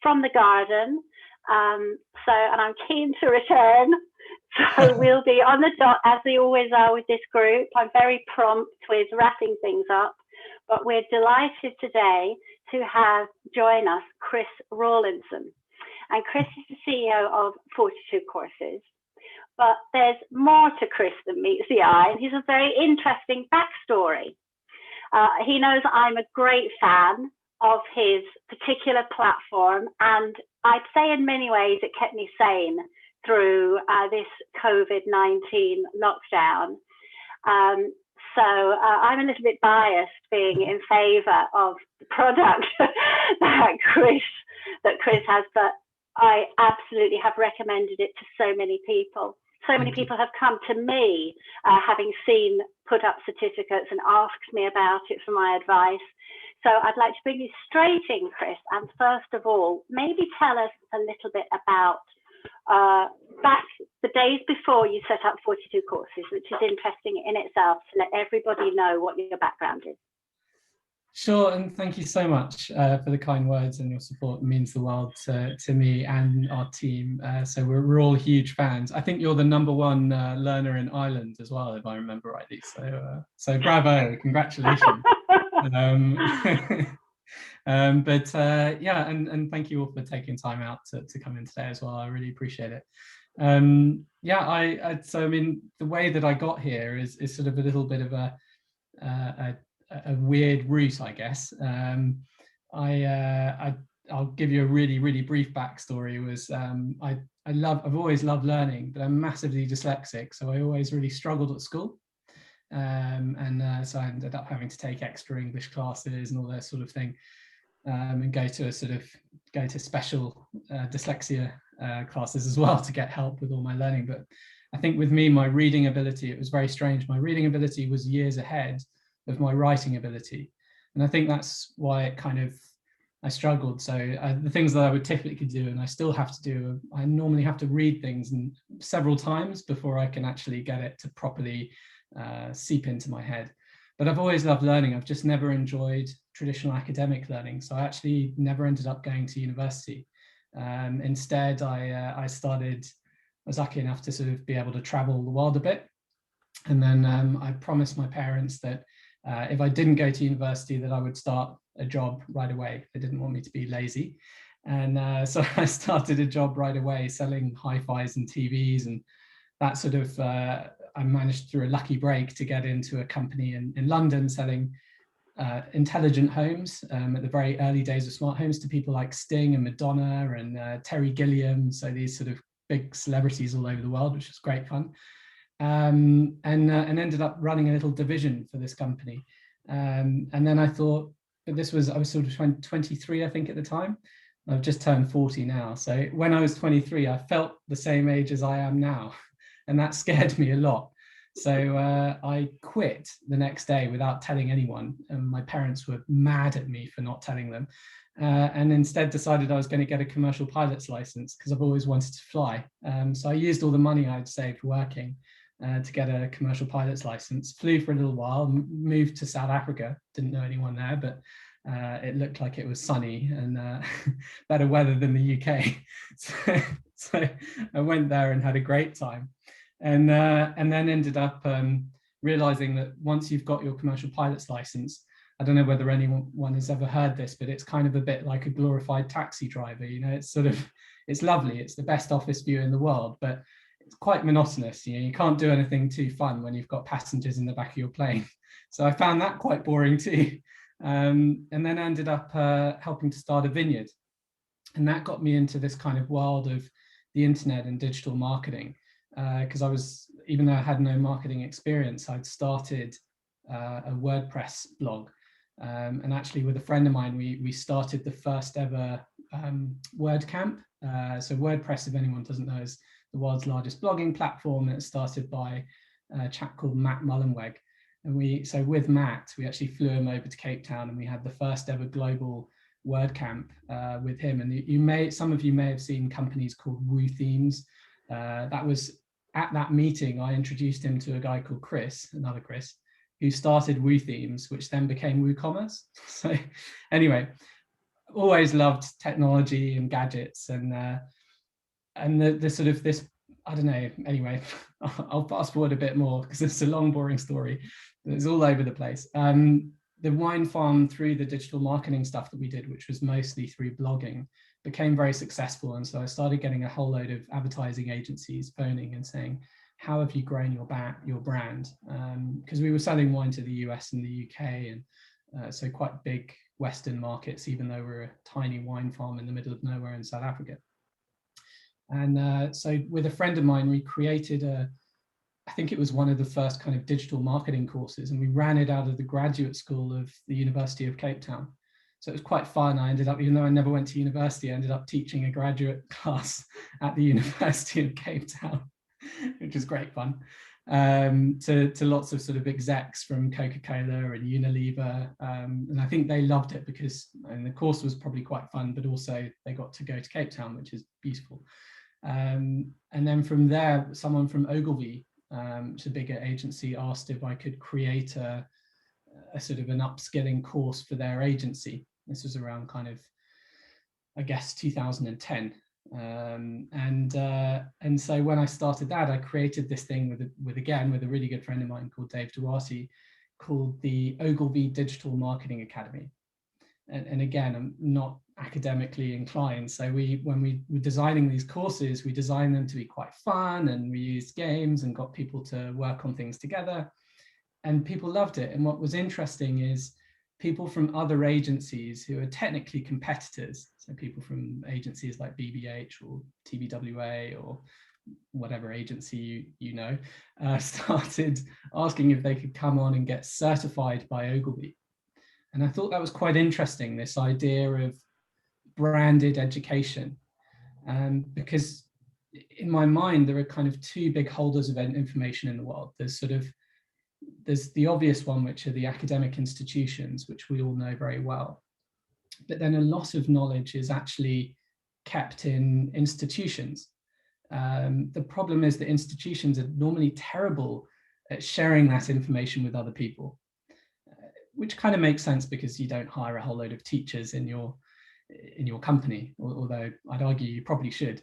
from the garden. And I'm keen to return. So we'll be on the dot as we always are with this group. I'm very prompt with wrapping things up, but we're delighted today to have join us Chris Rawlinson. And Chris is the CEO of 42 Courses. But there's more to Chris than meets the eye, and he's a very interesting backstory. He knows I'm a great fan of his particular platform, and I'd say in many ways it kept me sane through this COVID-19 lockdown. So I'm a little bit biased being in favour of the product that Chris has, but I absolutely have recommended it to so many people. So many people have come to me, having seen put up certificates and asked me about it for my advice. So I'd like to bring you straight in, Chris. And first of all, maybe tell us a little bit about back the days before you set up 42 Courses, which is interesting in itself to let everybody know what your background is. Sure, and thank you so much for the kind words, and your support means the world to me and our team. So we're all huge fans. I think you're the #1 learner in Ireland as well, if I remember rightly. So bravo, congratulations. Yeah, and thank you all for taking time out to come in today as well. I really appreciate it. Yeah, so I mean, the way that I got here is sort of a little bit of a weird route, I guess. I'll give you a really brief backstory. I've always loved learning, but I'm massively dyslexic, so I always really struggled at school. So I ended up having to take extra English classes and all that sort of thing, and go to special dyslexia classes as well to get help with all my learning. But I think with me, my reading ability, it was very strange. My reading ability was years ahead of my writing ability. And I think that's why I struggled. So the things that I would typically do, and I still have to do, I normally have to read things several times before I can actually get it to properly seep into my head. But I've always loved learning. I've just never enjoyed traditional academic learning. So I actually never ended up going to university. Instead, I was lucky enough to sort of be able to travel the world a bit. And then I promised my parents that if I didn't go to university, that I would start a job right away. They didn't want me to be lazy. And so I started a job right away selling hi-fis and TVs, and that sort of, I managed through a lucky break to get into a company in London selling intelligent homes at the very early days of smart homes to people like Sting and Madonna and Terry Gilliam. So these sort of big celebrities all over the world, which was great fun. And ended up running a little division for this company. And then I thought, but I was sort of 23, I think, at the time. I've just turned 40 now. So when I was 23, I felt the same age as I am now. And that scared me a lot. So I quit the next day without telling anyone. And my parents were mad at me for not telling them. And instead decided I was going to get a commercial pilot's license because I've always wanted to fly. So I used all the money I'd saved working to get a commercial pilot's license, flew for a little while, moved to South Africa, didn't know anyone there, but it looked like it was sunny and better weather than the UK. So I went there and had a great time. And then ended up realizing that once you've got your commercial pilot's license, I don't know whether anyone has ever heard this, but it's kind of a bit like a glorified taxi driver. You know, it's lovely. It's the best office view in the world, but it's quite monotonous. You know, you can't do anything too fun when you've got passengers in the back of your plane. So I found that quite boring too. And then ended up helping to start a vineyard. And that got me into this kind of world of the internet and digital marketing. Because even though I had no marketing experience, I'd started a WordPress blog. And actually with a friend of mine, we started the first ever WordCamp. So WordPress, if anyone doesn't know, is the world's largest blogging platform. It's started by a chap called Matt Mullenweg. And so with Matt, we actually flew him over to Cape Town, and we had the first ever global WordCamp with him. And some of you may have seen companies called Woo Themes. That was at that meeting, I introduced him to a guy called another Chris, who started Woo Themes, which then became WooCommerce. So anyway, always loved technology and gadgets, and the sort of this, I don't know, anyway, I'll fast forward a bit more because it's a long, boring story. It's all over the place. The wine farm, through the digital marketing stuff that we did, which was mostly through blogging, became very successful. And so I started getting a whole load of advertising agencies phoning and saying, how have you grown your brand? Because we were selling wine to the US and the UK, and so quite big Western markets, even though we're a tiny wine farm in the middle of nowhere in South Africa. And so with a friend of mine, we created I think it was one of the first kind of digital marketing courses, and we ran it out of the graduate school of the University of Cape Town. So it was quite fun. I ended up, even though I never went to university, I ended up teaching a graduate class at the University of Cape Town, which was great fun, to lots of sort of execs from Coca-Cola and Unilever. And I think they loved it because, and the course was probably quite fun, but also they got to go to Cape Town, which is beautiful. And then from there, someone from Ogilvy, which is a bigger agency, asked if I could create a sort of an upskilling course for their agency. This was around kind of, I guess, 2010. And so when I started that, I created this thing with a really good friend of mine called Dave Duarte, called the Ogilvy Digital Marketing Academy. And again, I'm not academically inclined. So when we were designing these courses, we designed them to be quite fun, and we used games and got people to work on things together, and people loved it. And what was interesting is people from other agencies who are technically competitors, so people from agencies like BBH or TBWA or whatever agency you know, started asking if they could come on and get certified by Ogilvy. And I thought that was quite interesting, this idea of branded education, because in my mind, there are kind of two big holders of information in the world. There's the obvious one, which are the academic institutions, which we all know very well. But then a lot of knowledge is actually kept in institutions. The problem is that institutions are normally terrible at sharing that information with other people, which kind of makes sense because you don't hire a whole load of teachers in your company, although I'd argue you probably should,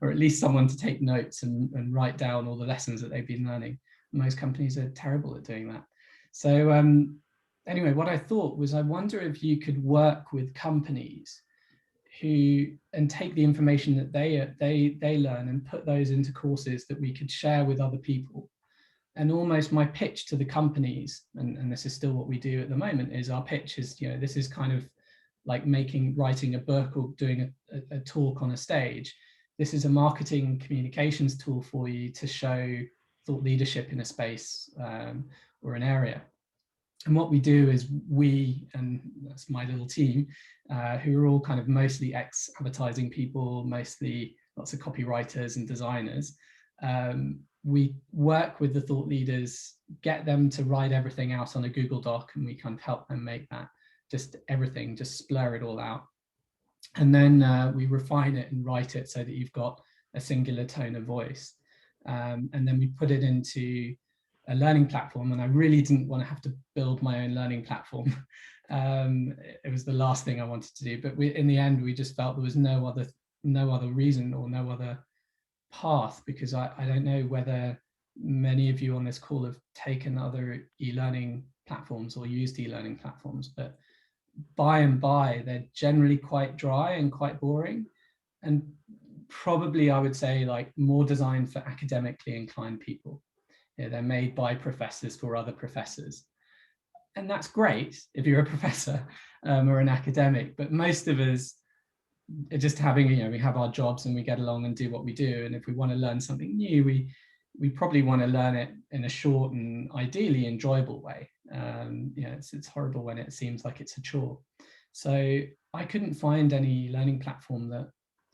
or at least someone to take notes and write down all the lessons that they've been learning. Most companies are terrible at doing that. So anyway, what I thought was, I wonder if you could work with companies and take the information that they learn and put those into courses that we could share with other people. And almost my pitch to the companies, and this is still what we do at the moment, is our pitch is, this is kind of like writing a book or doing a talk on a stage. This is a marketing communications tool for you to show thought leadership in a space or an area. And what we do is and that's my little team, who are all kind of mostly ex-advertising people, mostly lots of copywriters and designers. We work with the thought leaders, get them to write everything out on a Google Doc, and we kind of help them make that, just everything, just splur it all out. And then we refine it and write it so that you've got a singular tone of voice. And then we put it into a learning platform, and I really didn't want to have to build my own learning platform. It was the last thing I wanted to do, but in the end, we just felt there was no other reason or no other path, because I don't know whether many of you on this call have taken other e-learning platforms or used e-learning platforms, but by and by, they're generally quite dry and quite boring, and probably I would say like more designed for academically inclined people. They're made by professors for other professors, and that's great if you're a professor or an academic, but most of us are just having, we have our jobs and we get along and do what we do, and if we want to learn something new, we probably want to learn it in a short and ideally enjoyable way. It's horrible when it seems like it's a chore. So I couldn't find any learning platform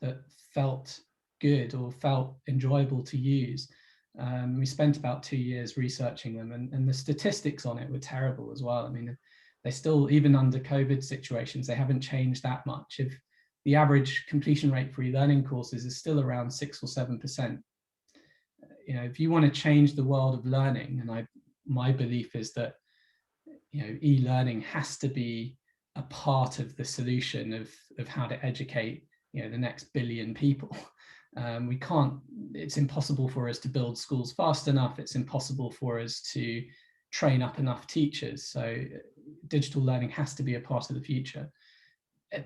that felt good or felt enjoyable to use. We spent about 2 years researching them, and the statistics on it were terrible as well. I mean, they still, even under COVID situations, they haven't changed that much. If the average completion rate for e-learning courses is still around 6 or 7%. If you want to change the world of learning, and my belief is that e-learning has to be a part of the solution of how to educate, you know, the next billion people. We can't, it's impossible for us to build schools fast enough. It's impossible for us to train up enough teachers. So digital learning has to be a part of the future.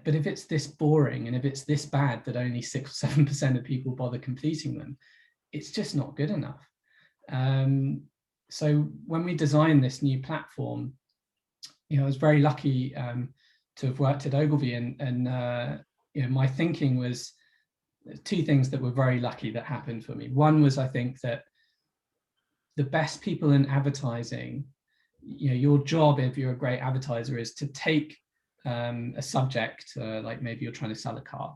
But if it's this boring and if it's this bad that only 6 or 7% of people bother completing them, it's just not good enough. So when we designed this new platform, you know, I was very lucky to have worked at Ogilvy, and you know, my thinking was two things that were very lucky that happened for me. One was, I think that the best people in advertising, you know, your job if you're a great advertiser is to take a subject, like maybe you're trying to sell a car,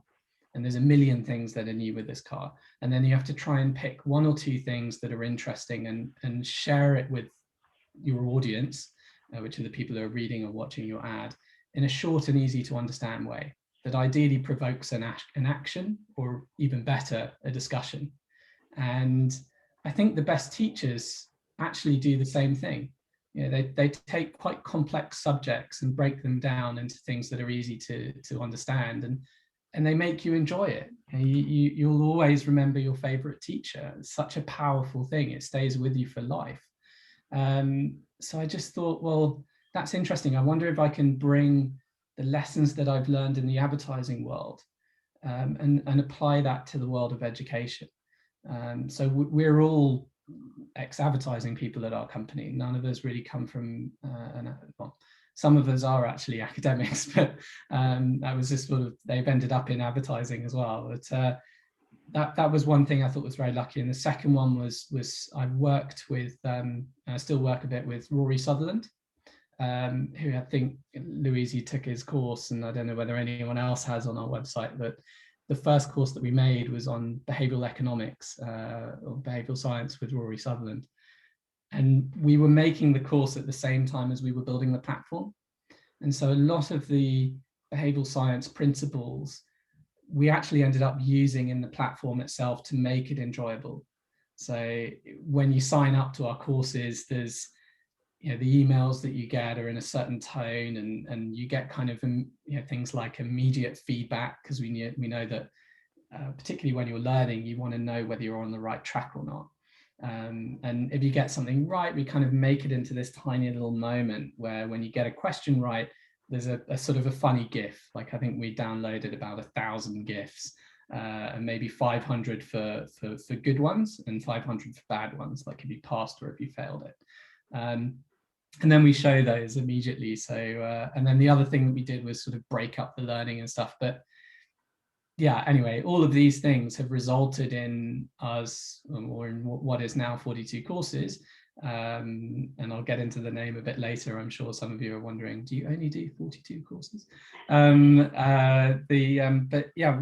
and there's a million things that are new with this car, and then you have to try and pick one or two things that are interesting and share it with your audience, which are the people who are reading or watching your ad, in a short and easy to understand way that ideally provokes an action, or even better, a discussion. And I think the best teachers actually do the same thing. You know, they take quite complex subjects and break them down into things that are easy to understand, and they make you enjoy it. You'll always remember your favorite teacher. It's such a powerful thing. It stays with you for life. So I just thought, well, that's interesting. I wonder if I can bring the lessons that I've learned in the advertising world and apply that to the world of education. So we're all ex-advertising people at our company. None of us really come from, well, some of us are actually academics, but that was just sort of, they've ended up in advertising as well. But that was one thing I thought was very lucky. And the second one was I worked with, I still work a bit with Rory Sutherland, who I think, Louise, you took his course, and I don't know whether anyone else has on our website, but the first course that we made was on behavioural economics or behavioural science with Rory Sutherland. And we were making the course at the same time as we were building the platform. And so a lot of the behavioural science principles we actually ended up using in the platform itself to make it enjoyable. So when you sign up to our courses, there's, you know, the emails that you get are in a certain tone, and you get kind of, you know, things like immediate feedback, because we know that particularly when you're learning, you want to know whether you're on the right track or not. And if you get something right, we kind of make it into this tiny little moment where when you get a question right, there's a sort of a funny GIF. Like I think we downloaded about 1,000 GIFs, and maybe 500 for good ones and 500 for bad ones, like if you passed or if you failed it. And then we show those immediately. So, and then the other thing that we did was sort of break up the learning and stuff. But yeah, anyway, all of these things have resulted in us, or in what is now 42 courses. And I'll get into the name a bit later. I'm sure some of you are wondering, do you only do 42 courses? But yeah,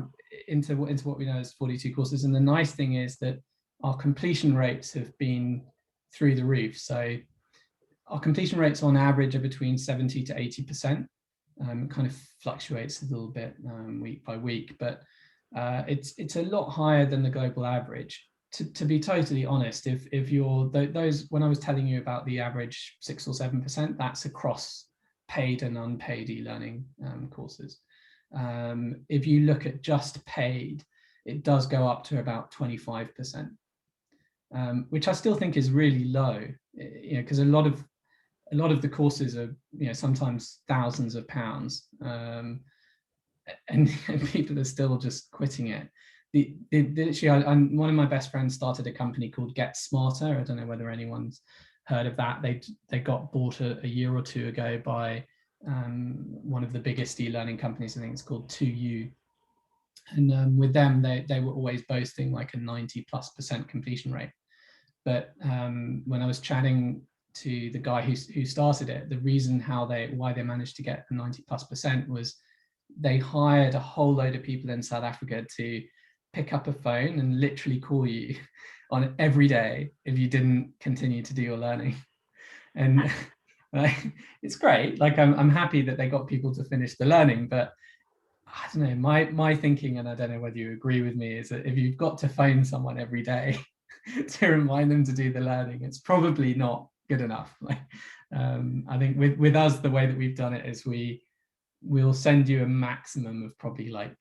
into what we know as 42 courses. And the nice thing is that our completion rates have been through the roof. So our completion rates on average are between 70 to 80%. It kind of fluctuates a little bit week by week, but it's a lot higher than the global average. To be totally honest, if you're those, when I was telling you about the average 6 or 7%, that's across paid and unpaid e-learning courses. If you look at just paid, it does go up to about 25%, which I still think is really low. You know, because a lot of the courses are, you know, sometimes thousands of pounds, and people are still just quitting it. Literally, one of my best friends started a company called Get Smarter. I don't know whether anyone's heard of that. They got bought a year or two ago by one of the biggest e-learning companies. I think it's called 2U. And with them, they were always boasting like a 90+% completion rate. But when I was chatting to the guy who started it, the reason why they managed to get a 90+% was they hired a whole load of people in South Africa to pick up a phone and literally call you on every day if you didn't continue to do your learning. And it's great. Like I'm happy that they got people to finish the learning, but I don't know, my thinking, and I don't know whether you agree with me, is that if you've got to phone someone every day to remind them to do the learning, it's probably not good enough. Like I think with us, the way that we've done it is we we'll send you a maximum of probably like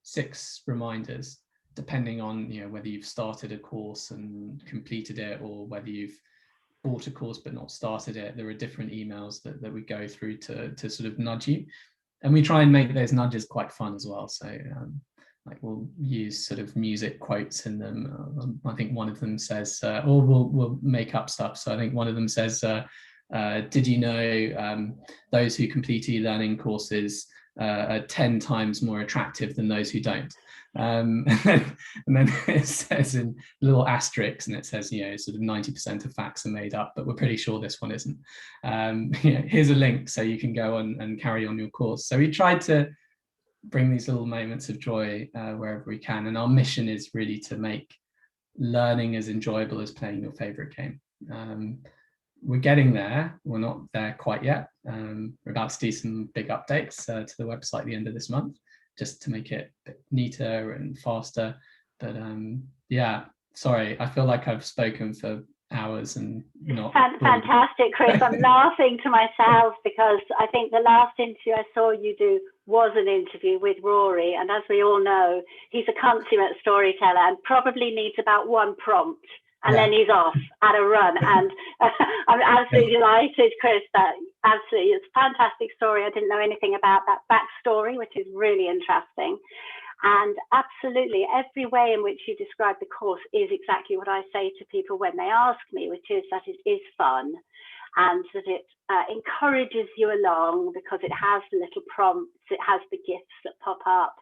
6 reminders, depending on, you know, whether you've started a course and completed it, or whether you've bought a course but not started it. There are different emails that we go through to sort of nudge you, and we try and make those nudges quite fun as well. So like we'll use sort of music quotes in them. I think one of them says, or we'll make up stuff. So I think one of them says, did you know those who complete e-learning courses are 10 times more attractive than those who don't? And then it says in little asterisks, and it says, you know, sort of 90% of facts are made up, but we're pretty sure this one isn't. You know, here's a link so you can go on and carry on your course. So we tried to bring these little moments of joy wherever we can, and our mission is really to make learning as enjoyable as playing your favorite game. We're getting there. We're not there quite yet. We're about to do some big updates to the website at the end of this month, just to make it a bit neater and faster. But yeah, sorry, I feel like I've spoken for hours and not. Fantastic, Chris. I'm laughing to myself because I think the last interview I saw you do was an interview with Rory, and as we all know, he's a consummate storyteller and probably needs about one prompt, and then he's off at a run. And I'm absolutely delighted, Chris, that absolutely, it's a fantastic story. I didn't know anything about that backstory, which is really interesting. And absolutely, every way in which you describe the course is exactly what I say to people when they ask me, which is that it is fun, and that it encourages you along because it has the little prompts, it has the gifts that pop up.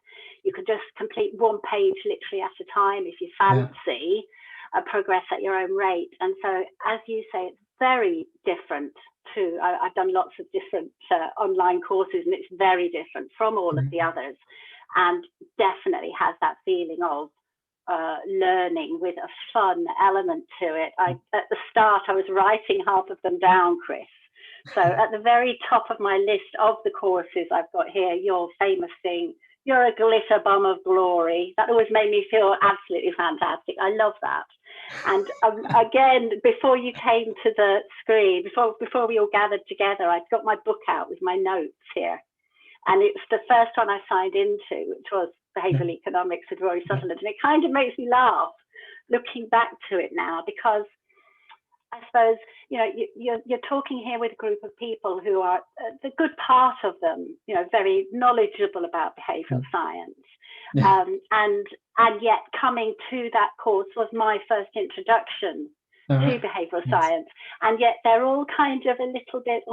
You can just complete one page literally at a time if you fancy. Progress at your own rate. And so, as you say, it's very different to, I've done lots of different online courses, and it's very different from all of the others, and definitely has that feeling of learning with a fun element to it. At the start, I was writing half of them down, Chris. So at the very top of my list of the courses I've got here, your famous thing, you're a glitter bomb of glory. That always made me feel absolutely fantastic. I love that. And again, before you came to the screen, before we all gathered together, I'd got my book out with my notes here. And it's the first one I signed into, which was Behavioural Economics with Rory Sutherland. And it kind of makes me laugh looking back to it now, because I suppose, you know, you're talking here with a group of people who are, the good part of them, you know, very knowledgeable about behavioural science. And yet coming to that course was my first introduction to behavioural science. And yet they're all kind of a little bit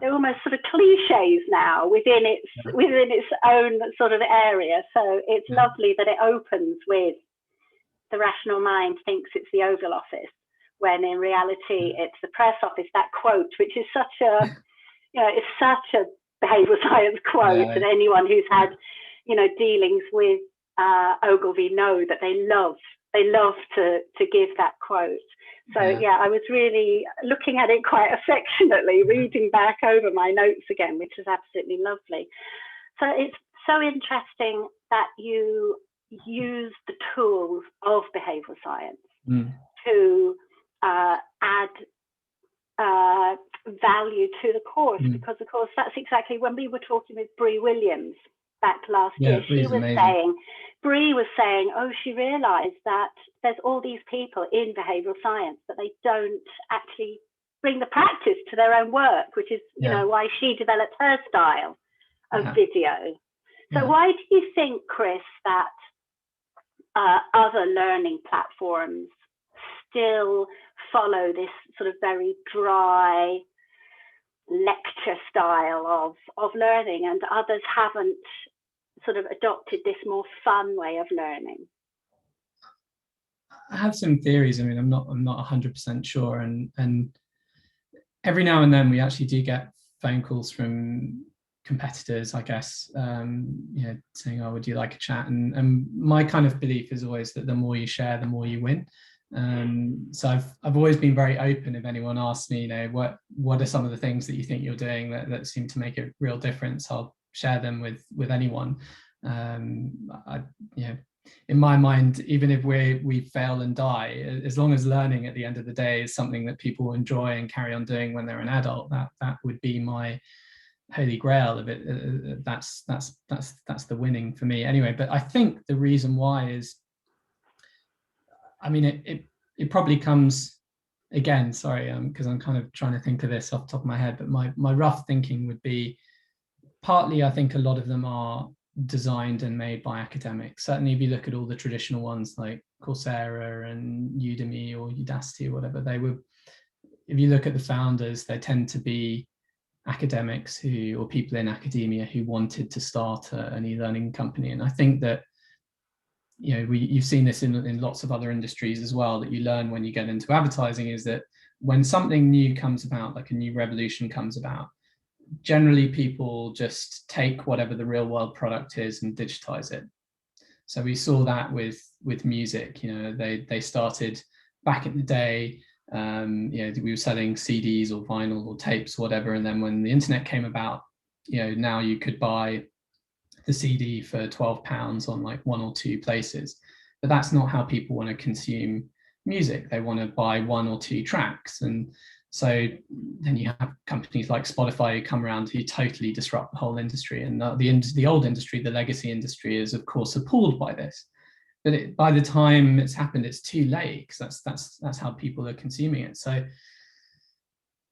they're almost sort of cliches now within its own sort of area. So it's lovely that it opens with the rational mind thinks it's the Oval Office, when in reality it's the press office. That quote, which is such a, you know, it's such a behavioural science quote, and anyone who's had, you know, dealings with Ogilvy know that they love to give that quote. So yeah, I was really looking at it quite affectionately, reading back over my notes again, which is absolutely lovely. So it's so interesting that you use the tools of behavioural science to add value to the course, because of course that's exactly when we were talking with Bree Williams back last year. Bree was saying, oh, she realized that there's all these people in behavioral science, but they don't actually bring the practice to their own work, which is, you know, why she developed her style of video. So why do you think, Chris, that other learning platforms still follow this sort of very dry lecture style of learning, and others haven't sort of adopted this more fun way of learning? I have some theories. I mean, I'm not 100% sure, and every now and then we actually do get phone calls from competitors, I guess, you know, saying, "Oh, would you like a chat?" And my kind of belief is always that the more you share, the more you win. So I've always been very open. If anyone asks me, you know, what are some of the things that you think you're doing that seem to make a real difference, I'll share them with anyone. You know, in my mind, even if we fail and die, as long as learning at the end of the day is something that people enjoy and carry on doing when they're an adult, that would be my holy grail of it. That's the winning for me anyway. But I think the reason why is, I mean, it probably comes, again, sorry, because I'm kind of trying to think of this off the top of my head, but my rough thinking would be, partly I think a lot of them are designed and made by academics. Certainly if you look at all the traditional ones like Coursera and Udemy or Udacity or whatever, if you look at the founders, they tend to be academics or people in academia who wanted to start an e-learning company. And I think that, you know, you've seen this in lots of other industries as well, that you learn when you get into advertising, is that when something new comes about, like a new revolution comes about, generally people just take whatever the real world product is and digitize it. So we saw that with music. You know, they started back in the day, you know, we were selling CDs or vinyl or tapes or whatever, and then when the internet came about, you know, now you could buy the CD for £12 on like one or two places. But that's not how people want to consume music. They want to buy one or two tracks. And so then you have companies like Spotify who come around who totally disrupt the whole industry. And the old industry, the legacy industry, is of course appalled by this. But by the time it's happened, it's too late, because that's how people are consuming it. So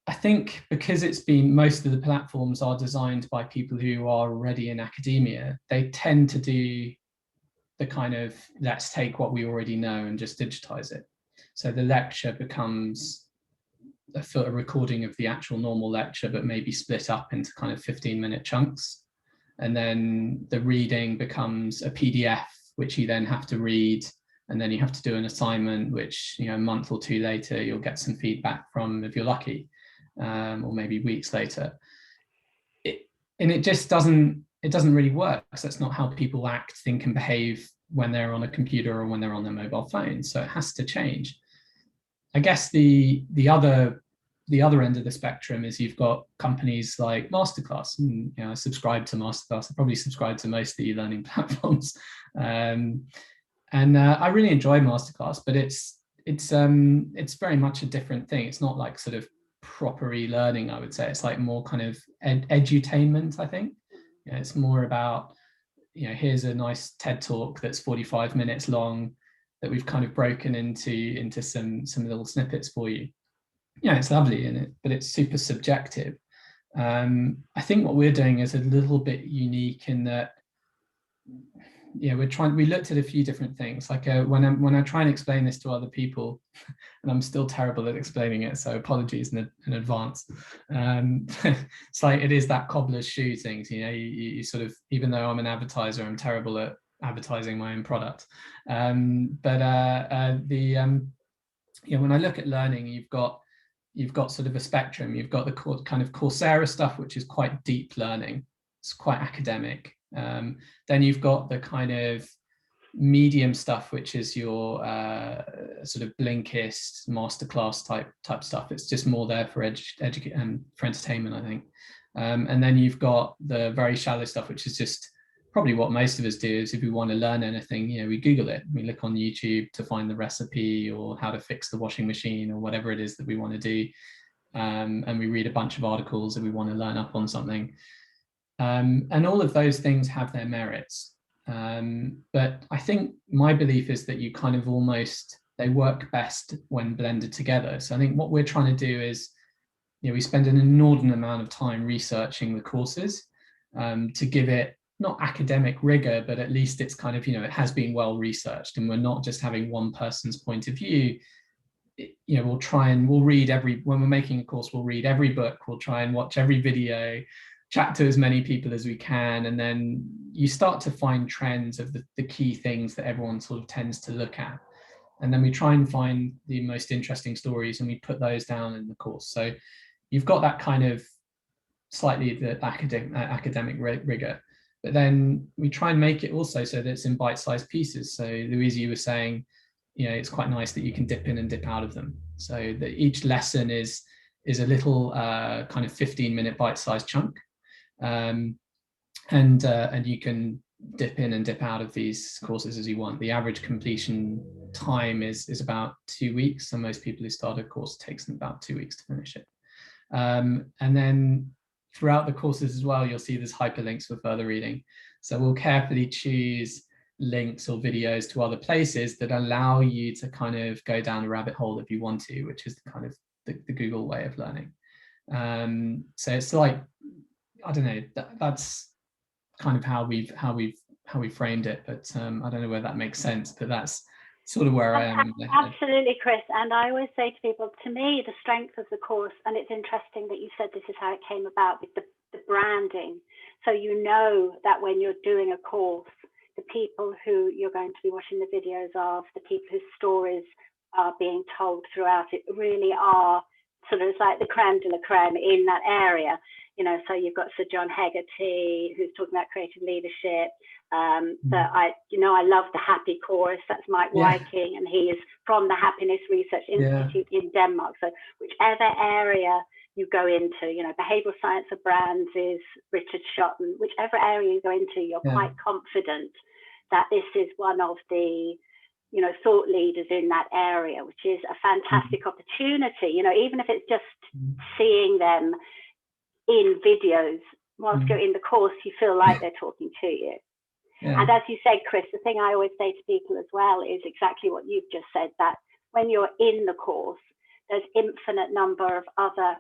I think because it's been, most of the platforms are designed by people who are already in academia, they tend to do the kind of, let's take what we already know and just digitize it. So the lecture becomes a recording of the actual normal lecture, but maybe split up into kind of 15-minute chunks. And then the reading becomes a PDF, which you then have to read. And then you have to do an assignment, which, you know, a month or two later, you'll get some feedback from, if you're lucky, or maybe weeks later. It just doesn't really work, because that's not how people act, think, and behave when they're on a computer or when they're on their mobile phone. So it has to change. I guess the other end of the spectrum is you've got companies like Masterclass. And, you know, I subscribe to Masterclass. I probably subscribe to most of the e-learning platforms, and I really enjoy Masterclass. But it's very much a different thing. It's not like sort of proper e-learning, I would say. It's like more kind of edutainment, I think. You know, it's more about, you know, here's a nice TED talk that's 45 minutes long that we've kind of broken into some little snippets for you. Yeah, it's lovely in it, but it's super subjective. I think what we're doing is a little bit unique in that, yeah, we looked at a few different things. Like when I try and explain this to other people, and I'm still terrible at explaining it, so apologies in advance. It's like, it is that cobbler's shoe things, you know, you sort of, even though I'm an advertiser, I'm terrible at advertising my own product. You know, when I look at learning, you've got sort of a spectrum. You've got the kind of Coursera stuff, which is quite deep learning. It's quite academic. Then you've got the kind of medium stuff, which is your sort of Blinkist masterclass type stuff. It's just more there for for entertainment, I think. And then you've got the very shallow stuff, which is just probably what most of us do. Is if we want to learn anything, you know, we Google it. We look on YouTube to find the recipe or how to fix the washing machine or whatever it is that we want to do. And we read a bunch of articles if we want to learn up on something. And all of those things have their merits. But I think my belief is that you kind of they work best when blended together. So I think what we're trying to do is, you know, we spend an inordinate amount of time researching the courses to give it not academic rigor, but at least it's kind of, you know, it has been well researched, and we're not just having one person's point of view. You know, we'll read when we're making a course, we'll read every book, we'll try and watch every video, chat to as many people as we can, and then you start to find trends of the key things that everyone sort of tends to look at. And then we try and find the most interesting stories, and we put those down in the course. So you've got that kind of slightly the academic rigor, but then we try and make it also so that it's in bite-sized pieces. So Louise, you were saying, you know, it's quite nice that you can dip in and dip out of them. So that each lesson is a little kind of 15-minute bite-sized chunk. And you can dip in and dip out of these courses as you want. The average completion time is about 2 weeks. So most people who start a course, it takes them about 2 weeks to finish it. And then throughout the courses as well, you'll see there's hyperlinks for further reading. So we'll carefully choose links or videos to other places that allow you to kind of go down a rabbit hole if you want to, which is kind of the Google way of learning. So it's like, I don't know, that's kind of how we framed it, but I don't know whether that makes sense, but that's sort of where I am. Absolutely, Chris. And I always say to people, to me, the strength of the course, and it's interesting that you said this is how it came about with the branding. So you know that when you're doing a course, the people who you're going to be watching the videos of, the people whose stories are being told throughout it really are sort of like the creme de la creme in that area. You know, so you've got Sir John Hegarty, who's talking about creative leadership. I love the Happy Course. That's Mike Viking, and he is from the Happiness Research Institute in Denmark. So whichever area you go into, you know, Behavioural Science of Brands is Richard Shotton. Whichever area you go into, you're quite confident that this is one of the, you know, thought leaders in that area, which is a fantastic opportunity. You know, even if it's just seeing them in videos whilst you're in the course, you feel like they're talking to you. And as you said, Chris, the thing I always say to people as well is exactly what you've just said, that when you're in the course, there's infinite number of other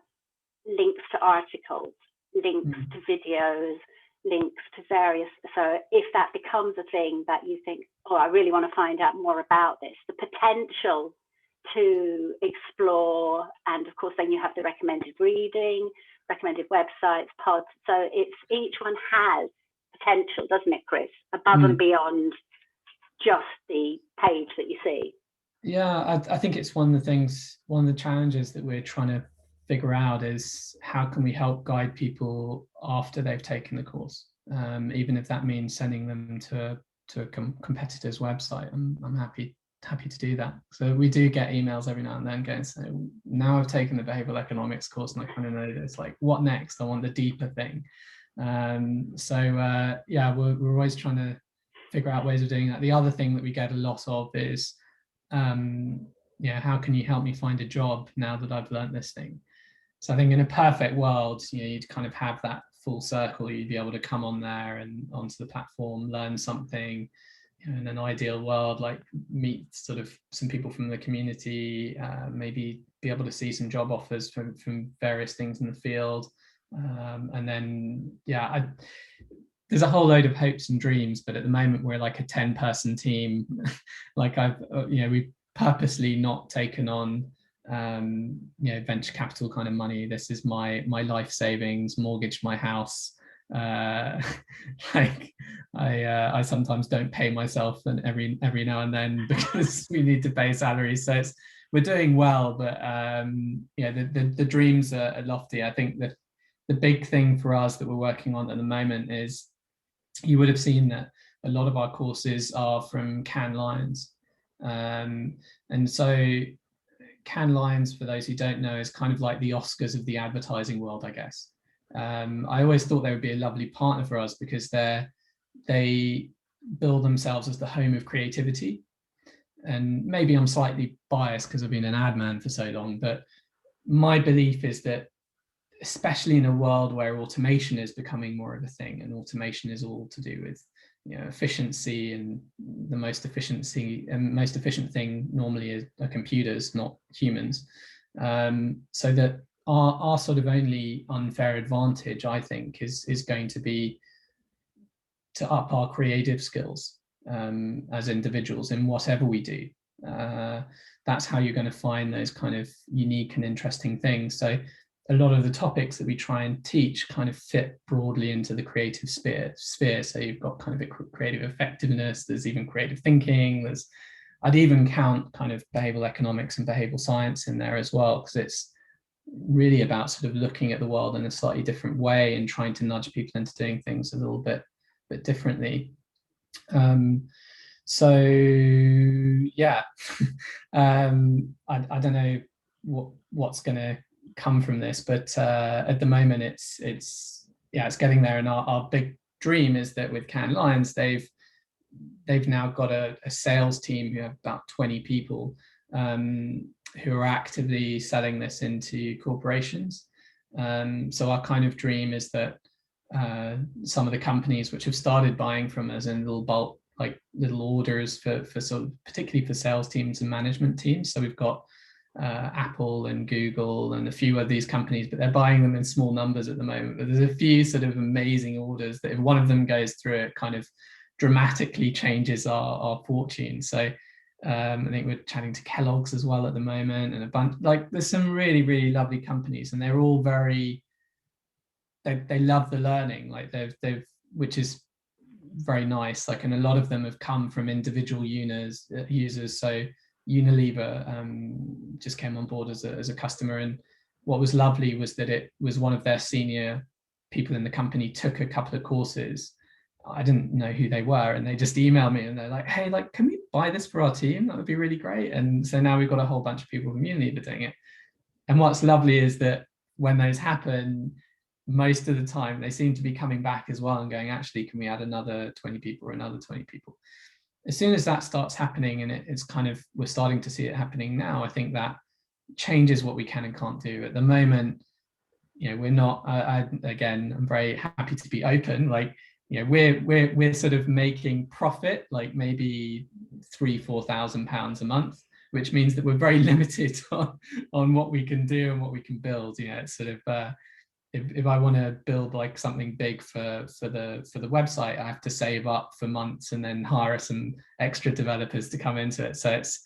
links to articles, links to videos, links to various. So if that becomes a thing that you think, oh, I really want to find out more about this, the potential to explore, and of course then you have the recommended reading, recommended websites, pods. So it's, each one has potential, doesn't it, Chris, above and beyond just the page that you see. Yeah, I think it's one of the challenges that we're trying to figure out is how can we help guide people after they've taken the course, even if that means sending them to a competitor's website. I'm happy to do that. So we do get emails every now and then going, so now I've taken the behavioral economics course and I kind of know this, like, what next? I want the deeper thing. Yeah, we're always trying to figure out ways of doing that. The other thing that we get a lot of is, how can you help me find a job now that I've learned this thing? So I think in a perfect world, you know, you'd kind of have that full circle. You'd be able to come on there and onto the platform, learn something. You know, in an ideal world, like meet sort of some people from the community, maybe be able to see some job offers from various things in the field. And then, there's a whole load of hopes and dreams, but at the moment we're like a 10-person team. Like we've purposely not taken on, venture capital kind of money. This is my life savings, mortgaged my house. Like I sometimes don't pay myself, and every now and then because we need to pay salaries. So we're doing well, but the dreams are lofty. I think that the big thing for us that we're working on at the moment is, you would have seen that a lot of our courses are from Cannes Lions. And so Cannes Lions, for those who don't know, is kind of like the Oscars of the advertising world, I guess. I always thought they would be a lovely partner for us because they bill themselves as the home of creativity. And maybe I'm slightly biased because I've been an ad man for so long, but my belief is that, especially in a world where automation is becoming more of a thing, and automation is all to do with, you know, efficiency, and the most efficient thing normally are computers, not humans. So that our sort of only unfair advantage, I think, is going to be to up our creative skills as individuals in whatever we do. That's how you're going to find those kind of unique and interesting things. So a lot of the topics that we try and teach kind of fit broadly into the creative sphere. So you've got kind of a creative effectiveness, there's even creative thinking, I'd even count kind of behavioral economics and behavioral science in there as well, because it's really about sort of looking at the world in a slightly different way and trying to nudge people into doing things a little bit differently. So yeah, I don't know what's going to come from this, but at the moment it's getting there. And our big dream is that with Cannes Lions, they've now got a sales team who have about 20 people who are actively selling this into corporations. So our kind of dream is that some of the companies which have started buying from us in little bulk, like little orders for sort of particularly for sales teams and management teams. So we've got Apple and Google and a few of these companies, but they're buying them in small numbers at the moment. But there's a few sort of amazing orders that if one of them goes through, it kind of dramatically changes our fortune. So I think we're chatting to Kellogg's as well at the moment, and a bunch, like there's some really, really lovely companies, and they're all very, they love the learning, like they've which is very nice. Like, and a lot of them have come from individual users. So Unilever just came on board as a customer, and what was lovely was that it was one of their senior people in the company took a couple of courses. I didn't know who they were, and they just emailed me and they're like, hey, like, can we buy this for our team? That would be really great. And so now we've got a whole bunch of people from Unilever doing it. And what's lovely is that when those happen, most of the time they seem to be coming back as well and going, actually, can we add another 20 people or another 20 people? As soon as that starts happening, and it's kind of, we're starting to see it happening now, I think that changes what we can and can't do. At the moment, you know, we're not, again, I'm very happy to be open. Like, you know, we're sort of making profit, like maybe £3,000-4,000 a month, which means that we're very limited on what we can do and what we can build. You know, it's sort of, if I want to build like something big for the website, I have to save up for months and then hire some extra developers to come into it. So it's,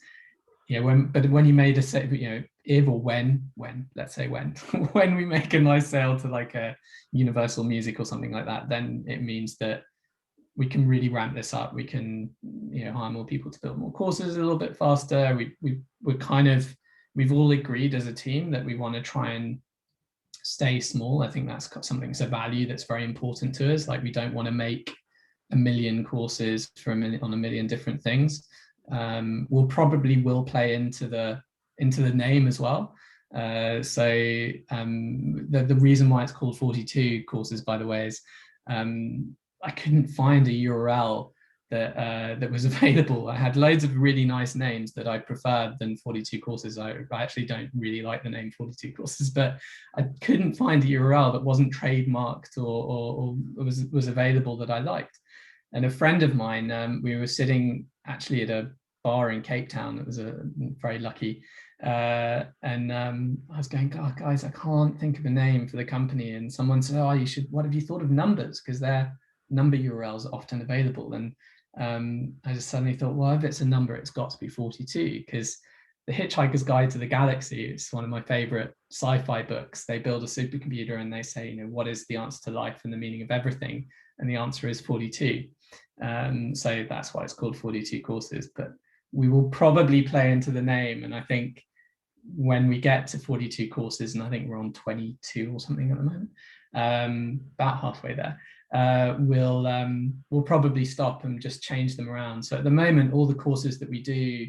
you know, when you made a, you know, if or when let's say when when we make a nice sale to like a Universal Music or something like that, then it means that we can really ramp this up. We can, you know, hire more people to build more courses a little bit faster. We've all agreed as a team that we want to try and stay small. I think that's something's a value that's very important to us. Like, we don't want to make a million courses for on a million different things. We'll probably play into the name as well. So the reason why it's called 42 courses, by the way, is I couldn't find a URL that was available. I had loads of really nice names that I preferred than 42 courses. I actually don't really like the name 42 courses, but I couldn't find a URL that wasn't trademarked or was available that I liked. And a friend of mine, we were sitting actually at a bar in Cape Town. It was very lucky. And I was going, oh, guys, I can't think of a name for the company. And someone said, oh, what have you thought of numbers? Because their number URLs are often available. And I just suddenly thought, well, if it's a number, it's got to be 42, because The Hitchhiker's Guide to the Galaxy is one of my favorite sci-fi books. They build a supercomputer and they say, you know, what is the answer to life and the meaning of everything? And the answer is 42. So that's why it's called 42 courses. But we will probably play into the name. And I think when we get to 42 courses, and I think we're on 22 or something at the moment, about halfway there, we'll probably stop and just change them around. So at the moment, all the courses that we do,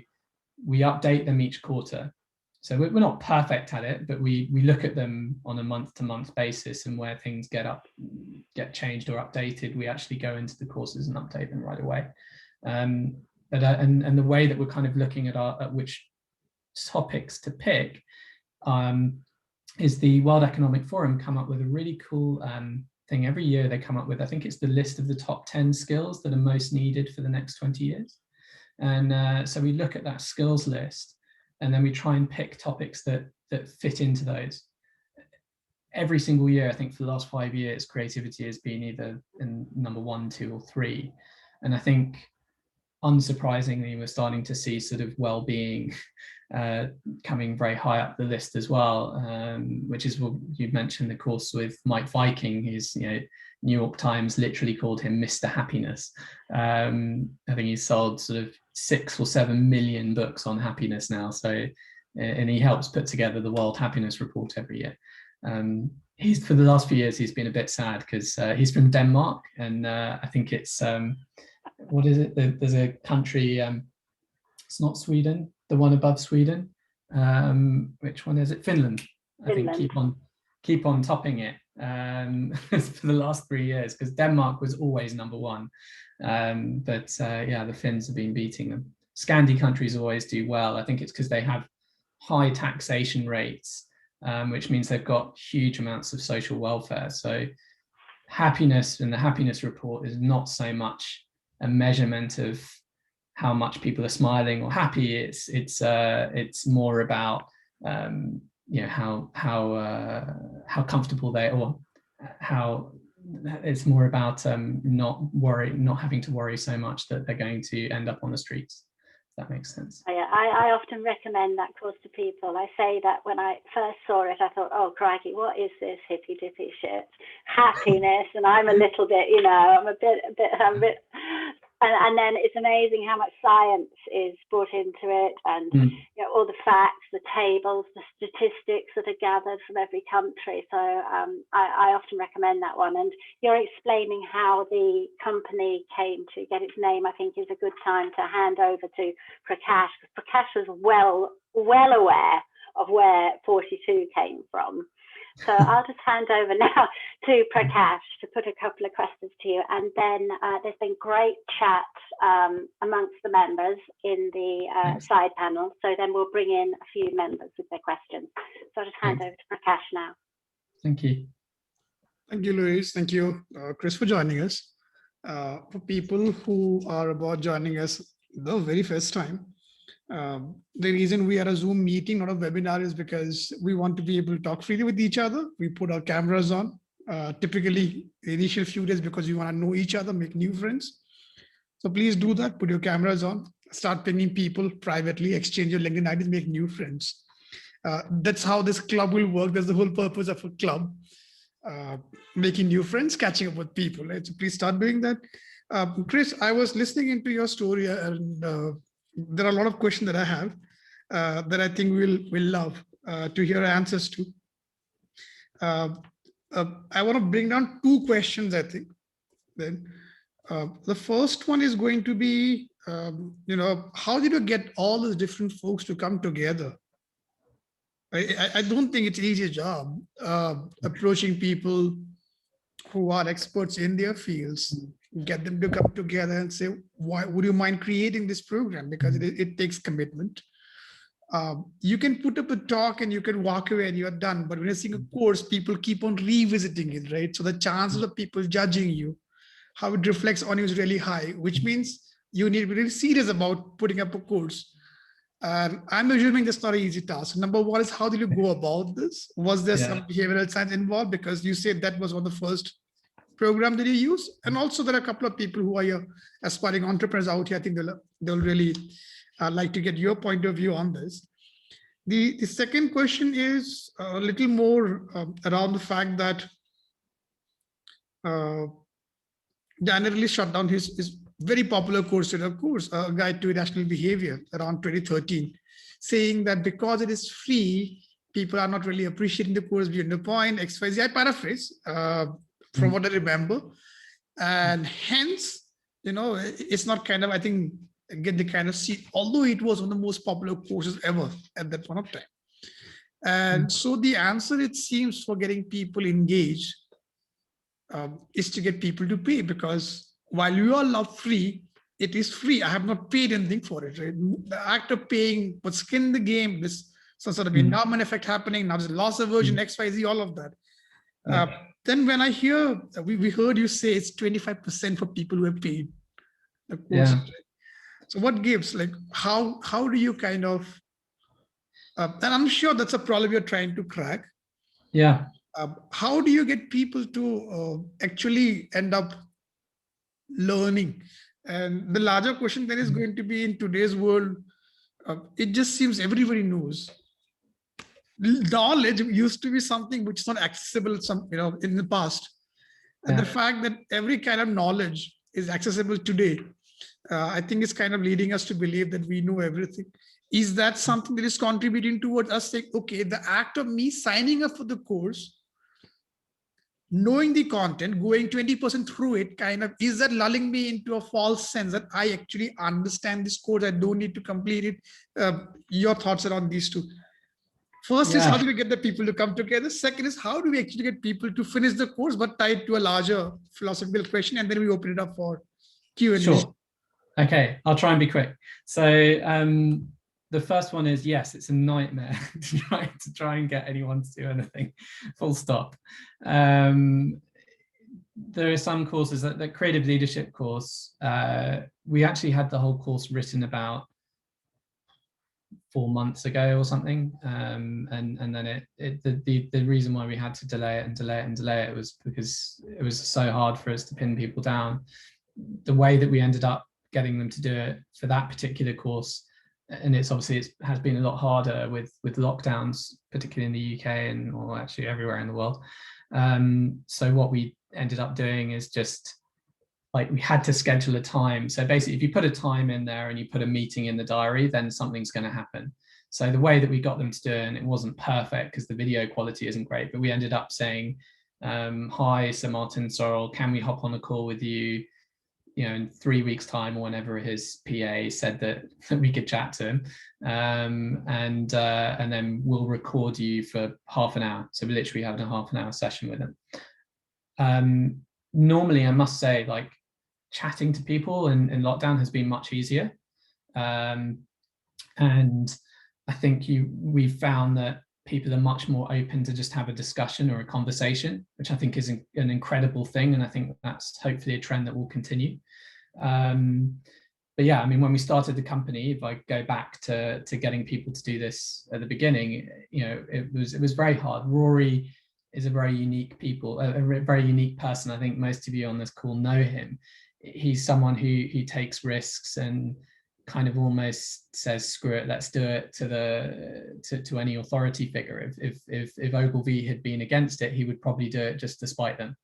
we update them each quarter. So we're not perfect at it, but we look at them on a month-to-month basis, and where things get changed or updated, we actually go into the courses and update them right away. And the way that we're kind of looking at which topics to pick is the World Economic Forum come up with a really cool thing every year. They come up with, I think it's the list of the top 10 skills that are most needed for the next 20 years. And so we look at that skills list, and then we try and pick topics that fit into those. Every single year, I think for the last 5 years, creativity has been either in number 1, 2, or 3. And I think, unsurprisingly, we're starting to see sort of well-being coming very high up the list as well, which is what you mentioned, the course with Mike Viking. He's, you know, New York Times literally called him Mr. Happiness. I think he's sold sort of 6 or 7 million books on happiness now. So, and he helps put together the World Happiness Report every year. He's, for the last few years, he's been a bit sad because he's from Denmark, and I think it's what is it? There's a country. It's not Sweden. The one above Sweden. Which one is it? Finland. I think keep on topping it for the last 3 years, because Denmark was always number 1. But yeah, the Finns have been beating them. Scandi countries always do well. I think it's because they have high taxation rates, which means they've got huge amounts of social welfare. So happiness in the happiness report is not so much a measurement of how much people are smiling or happy. It's more about how comfortable they are, or how it's more about not having to worry so much that they're going to end up on the streets. If that makes sense. Yeah, I often recommend that course to people. I say that when I first saw it, I thought, oh crikey, what is this hippy dippy shit? Happiness, and I'm a little bit, I'm a bit. And then it's amazing how much science is brought into it, and all the facts, the tables, the statistics that are gathered from every country. So I often recommend that one. And you're explaining how the company came to get its name, I think is a good time to hand over to Prakash, because Prakash was well aware of where 42 came from. So I'll just hand over now to Prakash to put a couple of questions to you. And then there's been great chat amongst the members in the side panel. So then we'll bring in a few members with their questions. So I'll just hand over to Prakash now. Thank you. Thank you, Louise. Thank you, Chris, for joining us. For people who are about joining us the very first time, the reason we are a Zoom meeting, not a webinar, is because we want to be able to talk freely with each other. We put our cameras on, typically the initial few days, because we want to know each other, make new friends. So please do that, put your cameras on, start pinging people privately, exchange your LinkedIn IDs, make new friends. That's how this club will work. That's the whole purpose of a club, making new friends, catching up with people. Right? So please start doing that. Chris, I was listening into your story, and there are a lot of questions that I have that I think we'll love to hear answers to. I want to bring down two questions, I think. Then the first one is going to be, how did you get all these different folks to come together? I don't think it's an easy job approaching people who are experts in their fields, get them to come together and say, why would you mind creating this program? Because it takes commitment. You can put up a talk and you can walk away and you're done. But when you're seeing a course, people keep on revisiting it, right? So the chances of people judging you, how it reflects on you is really high, which means you need to be really serious about putting up a course. I'm assuming that's not an easy task. Number one is, how did you go about this? Was there some behavioral science involved? Because you said that was one of the first program that you use. And also there are a couple of people who are your aspiring entrepreneurs out here. I think they'll really like to get your point of view on this. The second question is a little more around the fact that Dan really shut down his very popular Coursera course, a guide to irrational behavior, around 2013, saying that because it is free, people are not really appreciating the course beyond the point, XYZ. I paraphrase from what I remember. And hence, it's not kind of, I think, get the kind of seat, although it was one of the most popular courses ever at that point of time. And so the answer, it seems, for getting people engaged is to get people to pay, because while you all love free, it is free. I have not paid anything for it. Right? The act of paying puts skin in the game. There's some sort of endowment effect happening. Now there's loss aversion, XYZ, all of that. Then when I hear, we heard you say it's 25% for people who have paid the course. Right? So what gives? Like, how do you kind of, and I'm sure that's a problem you're trying to crack. Yeah. How do you get people to actually end up learning? And the larger question then is going to be, in today's world, it just seems everybody knows. Knowledge used to be something which is not accessible in the past. And the fact that every kind of knowledge is accessible today, I think is kind of leading us to believe that we know everything. Is that something that is contributing towards us saying, okay, the act of me signing up for the course, knowing the content, going 20% through it, kind of, is that lulling me into a false sense that I actually understand this course, I don't need to complete it? Your thoughts around these two. First is, how do we get the people to come together? Second is, how do we actually get people to finish the course, but tie it to a larger philosophical question, and then we open it up for Q&A. Sure. Okay, I'll try and be quick. So the first one is, yes, it's a nightmare to try and get anyone to do anything, full stop. There are some courses, that the creative leadership course, we actually had the whole course written about 4 months ago or something, and then the reason why we had to delay it was because it was so hard for us to pin people down. The way that we ended up getting them to do it for that particular course, and it has been a lot harder with lockdowns, particularly in the UK and or actually everywhere in the world. So what we ended up doing is just like, we had to schedule a time. So basically, if you put a time in there and you put a meeting in the diary, then something's going to happen. So the way that we got them to do it, and it wasn't perfect because the video quality isn't great, but we ended up saying, hi, Sir Martin Sorrell, can we hop on a call with you, in 3 weeks time, or whenever his PA said that we could chat to him, and then we'll record you for half an hour. So we literally had a half an hour session with him. Normally, I must say, like, chatting to people in lockdown has been much easier, and I think we found that people are much more open to just have a discussion or a conversation, which I think is an incredible thing. And I think that's hopefully a trend that will continue. But yeah, I mean, when we started the company, if I go back to getting people to do this at the beginning, it was very hard. Rory is a very unique very unique person. I think most of you on this call know him. He's someone who takes risks and kind of almost says, screw it, let's do it to any authority figure. If Ogilvy had been against it, he would probably do it just to spite them.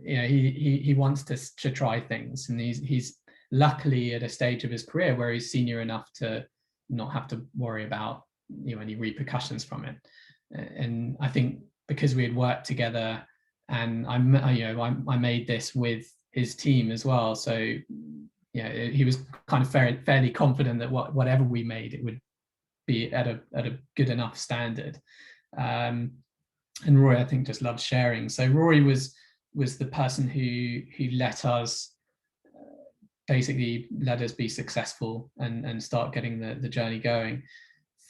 He wants to try things, and he's luckily at a stage of his career where he's senior enough to not have to worry about any repercussions from it. And I think because we had worked together, and I made this with his team as well, so he was kind of fairly confident that whatever we made, it would be at a good enough standard. And Rory, I think, just loved sharing. So Rory was the person who let us be successful and start getting the journey going.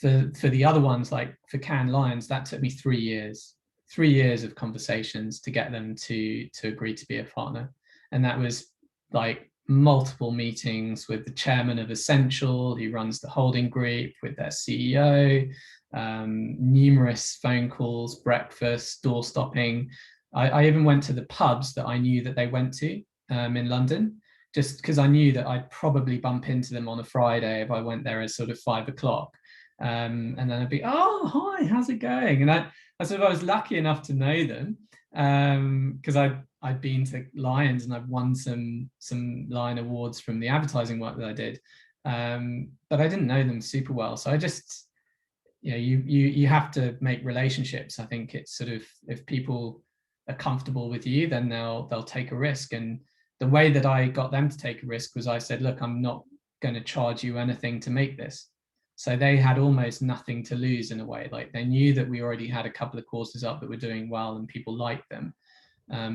For the other ones, like for Cannes Lions, that took me 3 years. 3 years of conversations to get them to agree to be a partner. And that was like multiple meetings with the chairman of Essential, who runs the holding group, with their CEO, numerous phone calls, breakfast, door stopping. I even went to the pubs that I knew that they went to in London, just because I knew that I'd probably bump into them on a Friday if I went there at sort of 5 o'clock. And then I'd be, oh, hi, how's it going? And I was lucky enough to know them, because I'd been to Lions and I've won some Lion awards from the advertising work that I did, but I didn't know them super well. So I just, you have to make relationships. I think it's sort of, if people are comfortable with you, then they'll take a risk. And the way that I got them to take a risk was I said, look, I'm not going to charge you anything to make this. So they had almost nothing to lose in a way. Like, they knew that we already had a couple of courses up that were doing well and people liked them.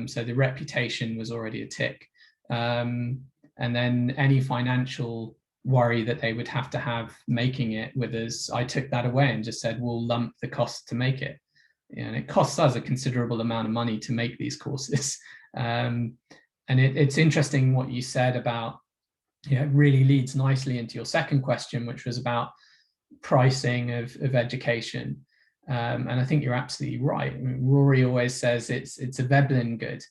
So the reputation was already a tick. And then any financial worry that they would have to have making it with us, I took that away and just said, we'll lump the cost to make it. And it costs us a considerable amount of money to make these courses. And it's interesting what you said about, it really leads nicely into your second question, which was about pricing of education. And I think you're absolutely right. I mean, Rory always says it's a Veblen good.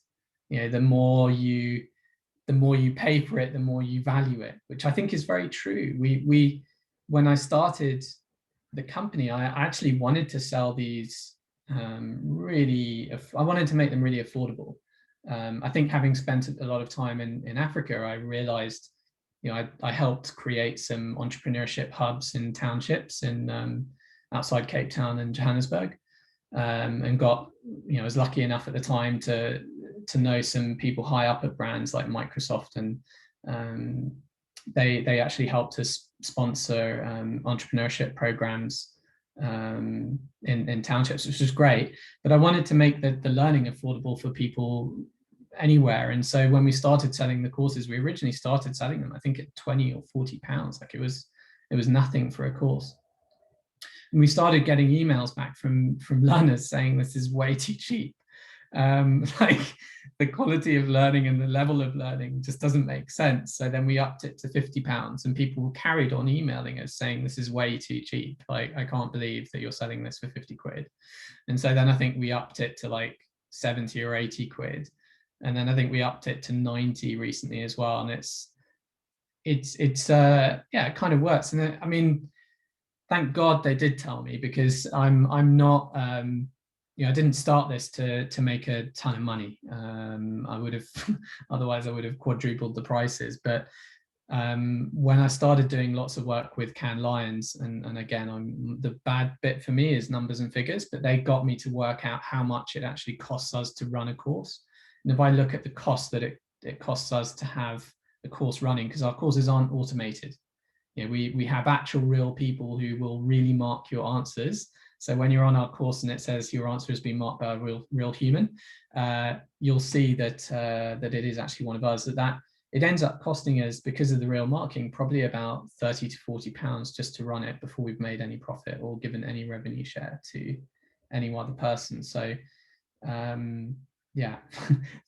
The more you pay for it, the more you value it, which I think is very true. When I started the company, I actually wanted to sell these I wanted to make them really affordable. I think, having spent a lot of time in Africa, I realized, I helped create some entrepreneurship hubs in townships in outside Cape Town and Johannesburg, and was lucky enough at the time to know some people high up at brands like Microsoft, and they actually helped us sponsor entrepreneurship programs in townships, which was great. But I wanted to make the learning affordable for people anywhere. And so when we started selling the courses, we originally started selling them, I think, at 20 or 40 pounds. Like, it was There was nothing for a course. And we started getting emails back from learners saying this is way too cheap. Like the quality of learning and the level of learning just doesn't make sense. So then we upped it to £50, and people carried on emailing us saying this is way too cheap. Like, I can't believe that you're selling this for 50 quid. And so then I think we upped it to like 70 or 80 quid. And then I think we upped it to 90 recently as well. And yeah, it kind of works. And I mean, thank God they did tell me, because I'm not, I didn't start this to make a ton of money. I would have, otherwise I would have quadrupled the prices. But when I started doing lots of work with Cannes Lions, and again, the bad bit for me is numbers and figures, but they got me to work out how much it actually costs us to run a course. And if I look at the cost that it costs us to have a course running, because our courses aren't automated. We have actual real people who will really mark your answers. So when you're on our course and it says your answer has been marked by a real human, you'll see that it is actually one of us. That it ends up costing us, because of the real marking, probably about £30 to £40 just to run it before we've made any profit or given any revenue share to any other person. So yeah,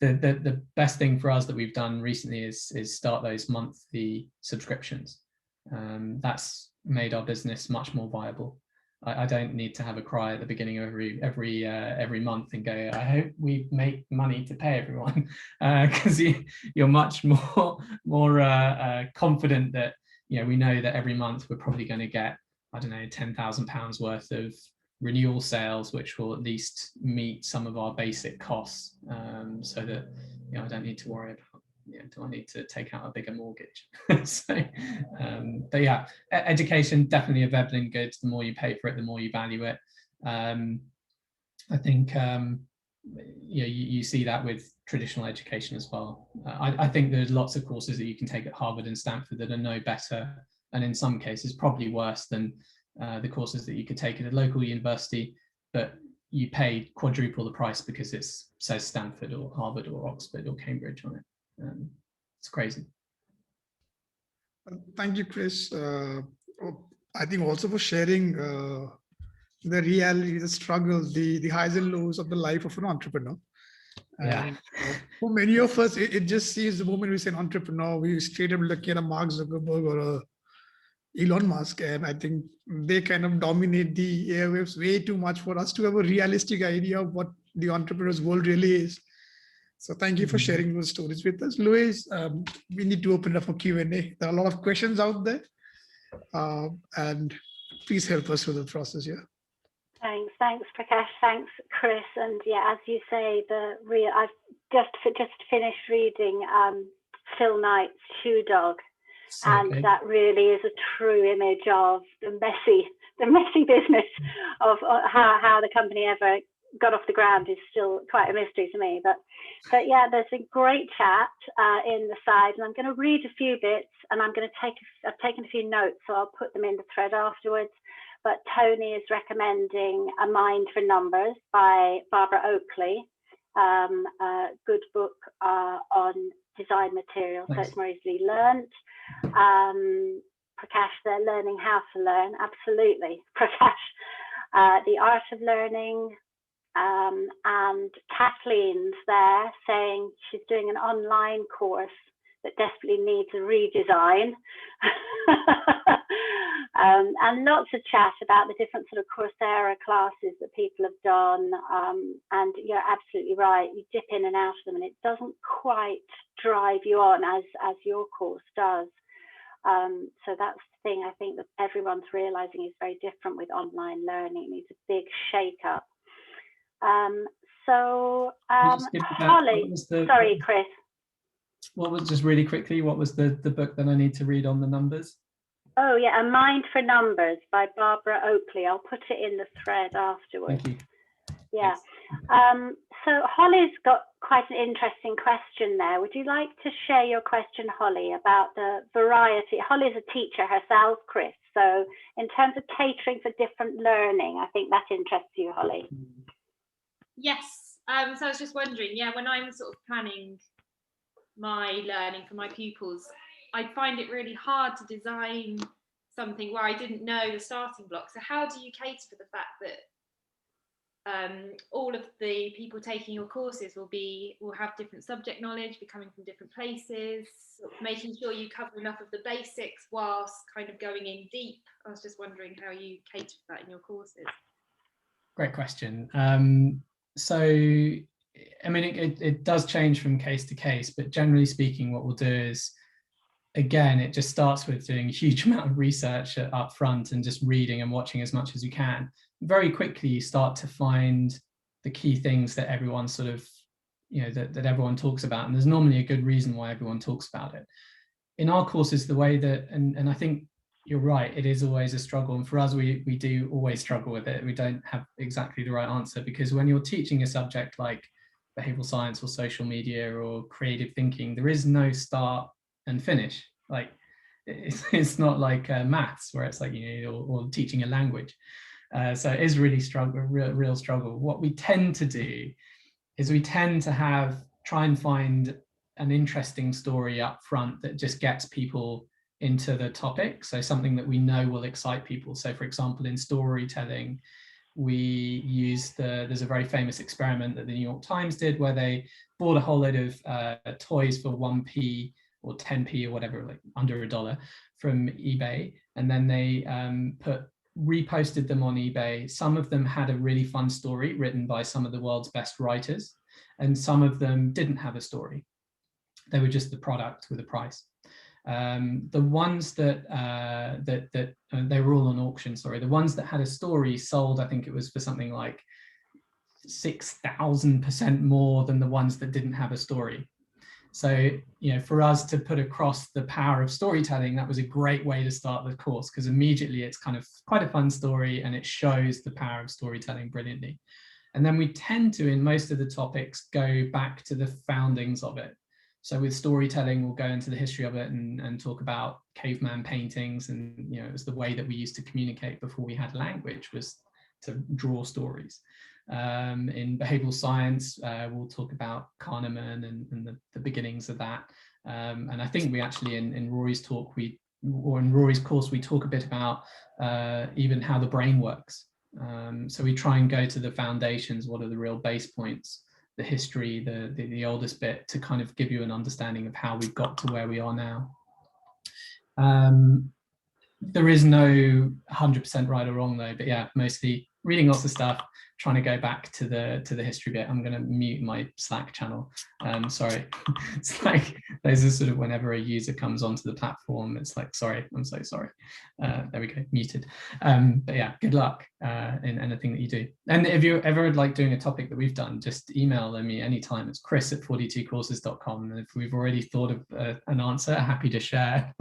the best thing for us that we've done recently is start those monthly subscriptions. That's made our business much more viable. I don't need to have a cry at the beginning of every month and go, I hope we make money to pay everyone, because you're much more confident that we know that every month we're probably going to get, I don't know, £10,000 worth of renewal sales, which will at least meet some of our basic costs, so that I don't need to worry about, do I need to take out a bigger mortgage? So, but yeah, education, definitely a Veblen good. The more you pay for it, the more you value it. I think you see that with traditional education as well. I think there's lots of courses that you can take at Harvard and Stanford that are no better, and in some cases probably worse than the courses that you could take at a local university, but you pay quadruple the price because it says Stanford or Harvard or Oxford or Cambridge on it. It's crazy. Thank you, Chris. I think also for sharing the reality, the struggles, the highs and lows of the life of an entrepreneur. Yeah. And for many of us, it just seems the moment we say an entrepreneur, we straight up look at a Mark Zuckerberg or a Elon Musk, and I think they kind of dominate the airwaves way too much for us to have a realistic idea of what the entrepreneur's world really is. So thank you for sharing those stories with us. Louise, we need to open it up for Q&A. There are a lot of questions out there, and please help us with the process here. Thanks, Prakash. Thanks, Chris. And yeah, as you say, I've just finished reading Phil Knight's Shoe Dog. So and good. That really is a true image of the messy business of how the company ever got off the ground is still quite a mystery to me. But yeah, there's a great chat in the side, and I'm going to read a few bits, and I've taken a few notes, so I'll put them in the thread afterwards. But Tony is recommending A Mind for Numbers by Barbara Oakley, a good book on design materials, so it's more easily learnt. Prakash, they're learning how to learn. Absolutely, Prakash. The Art of Learning. And Kathleen's there saying she's doing an online course that desperately needs a redesign. And lots of chat about the different sort of Coursera classes that people have done. And you're absolutely right, you dip in and out of them and it doesn't quite drive you on as your course does. So that's the thing I think that everyone's realizing is very different with online learning. It's a big shake-up. Holly, sorry, Chris. What was, just really quickly, what was the book that I need to read on the numbers? Oh yeah, A Mind for Numbers by Barbara Oakley. I'll put it in the thread afterwards. Thank you. Yeah. So Holly's got quite an interesting question there. Would you like to share your question, Holly, about the variety? Holly's a teacher herself, Chris. So in terms of catering for different learning, I think that interests you, Holly. Yes. So I was just wondering, yeah, when I'm sort of planning my learning for my pupils, I find it really hard to design something where I didn't know the starting block. So how do you cater for the fact that all of the people taking your courses will have different subject knowledge, be coming from different places, making sure you cover enough of the basics whilst kind of going in deep? I was just wondering how you cater for that in your courses. Great question. So, I mean, it does change from case to case, but generally speaking, what we'll do is, again, it just starts with doing a huge amount of research up front and just reading and watching as much as you can. Very quickly, you start to find the key things that everyone sort of, that everyone talks about. And there's normally a good reason why everyone talks about it. In our courses, the way that, and I think you're right, it is always a struggle. And for us, we do always struggle with it. We don't have exactly the right answer, because when you're teaching a subject like behavioral science or social media or creative thinking, there is no start and finish. Like it's not like maths, where it's like, or teaching a language. So it is really real struggle. What we tend to do is we tend to try and find an interesting story up front that just gets people into the topic. So something that we know will excite people. So for example, in storytelling, we use there's a very famous experiment that the New York Times did, where they bought a whole load of toys for 1p or 10p or whatever, like under $1 from eBay. And then they reposted them on eBay. Some of them had a really fun story written by some of the world's best writers, and some of them didn't have a story. They were just the product with a price. The ones that they were all on auction, sorry. The ones that had a story sold, I think it was for something like 6,000% more than the ones that didn't have a story. So, for us to put across the power of storytelling, that was a great way to start the course, because immediately it's kind of quite a fun story and it shows the power of storytelling brilliantly. And then we tend to, in most of the topics, go back to the foundings of it. So with storytelling, we'll go into the history of it and talk about caveman paintings. And, it was the way that we used to communicate before we had language, was to draw stories. In behavioral science, we'll talk about Kahneman and the beginnings of that. And I think we actually, in Rory's talk, in Rory's course, we talk a bit about even how the brain works. So we try and go to the foundations, what are the real base points, the history, the oldest bit, to kind of give you an understanding of how we've got to where we are now. There is no 100% right or wrong though, but yeah, mostly reading lots of stuff, trying to go back to the history bit. I'm going to mute my Slack channel. Sorry. It's like, those are sort of whenever a user comes onto the platform, it's like, sorry, I'm so sorry. There we go, muted. But yeah, good luck in anything that you do. And if you're ever like doing a topic that we've done, just email me anytime. It's chris@42courses.com. And if we've already thought of an answer, happy to share.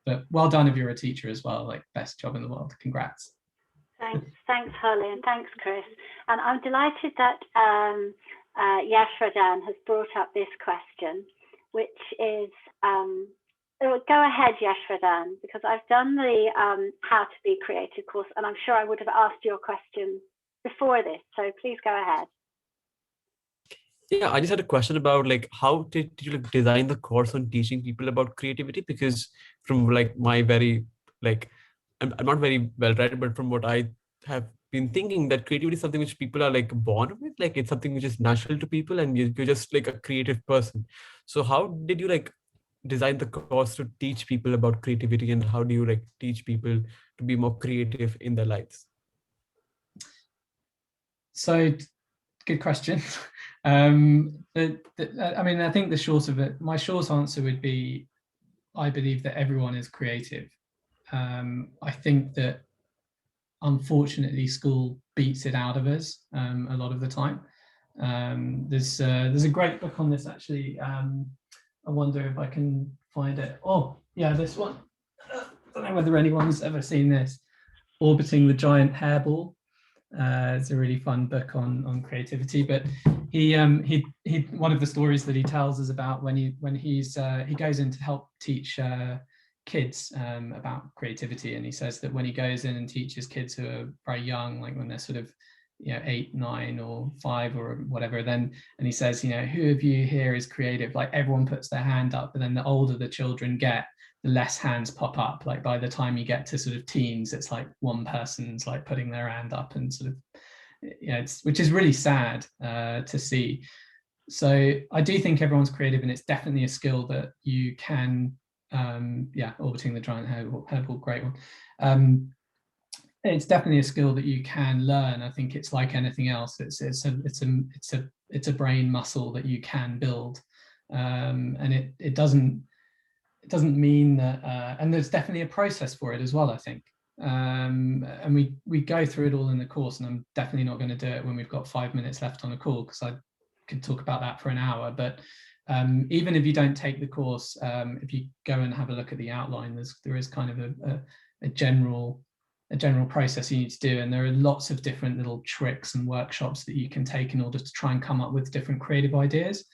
But well done if you're a teacher as well, like best job in the world. Congrats. Thanks, Holly, and thanks, Chris. And I'm delighted that Yashradan has brought up this question, which is, go ahead, Yashradan, because I've done the How to Be Creative course, and I'm sure I would have asked your question before this, so please go ahead. Yeah, I just had a question about how did you design the course on teaching people about creativity? Because from my very I'm not very well read, but from what I have been thinking, that creativity is something which people are born with, it's something which is natural to people, and you're just a creative person. So how did you design the course to teach people about creativity, and how do you teach people to be more creative in their lives? So, good question. I mean, I think the short of it, my short answer would be, I believe that everyone is creative. I think that unfortunately school beats it out of us a lot of the time. There's a great book on this actually. I wonder if I can find it. Oh yeah, this one. I don't know whether anyone's ever seen this. Orbiting the Giant Hairball. It's a really fun book on creativity. But he one of the stories that he tells is about when he goes in to help teach kids about creativity, and he says that when he goes in and teaches kids who are very young, like when they're sort of 8, 9 or 5 or whatever, and he says, who of you here is creative? Like everyone puts their hand up, but then the older the children get, less hands pop up. Like by the time you get to sort of teens, it's like one person's like putting their hand up and sort of, which is really sad to see. So I do think everyone's creative, and it's definitely a skill that you can, orbiting the giant herbal, great one. It's definitely a skill that you can learn. I think it's like anything else. It's a brain muscle that you can build, and it doesn't mean that. And there's definitely a process for it as well, I think. And we go through it all in the course, and I'm definitely not going to do it when we've got 5 minutes left on a call, because I could talk about that for an hour. But even if you don't take the course, if you go and have a look at the outline, there is kind of a general process you need to do, and there are lots of different little tricks and workshops that you can take in order to try and come up with different creative ideas.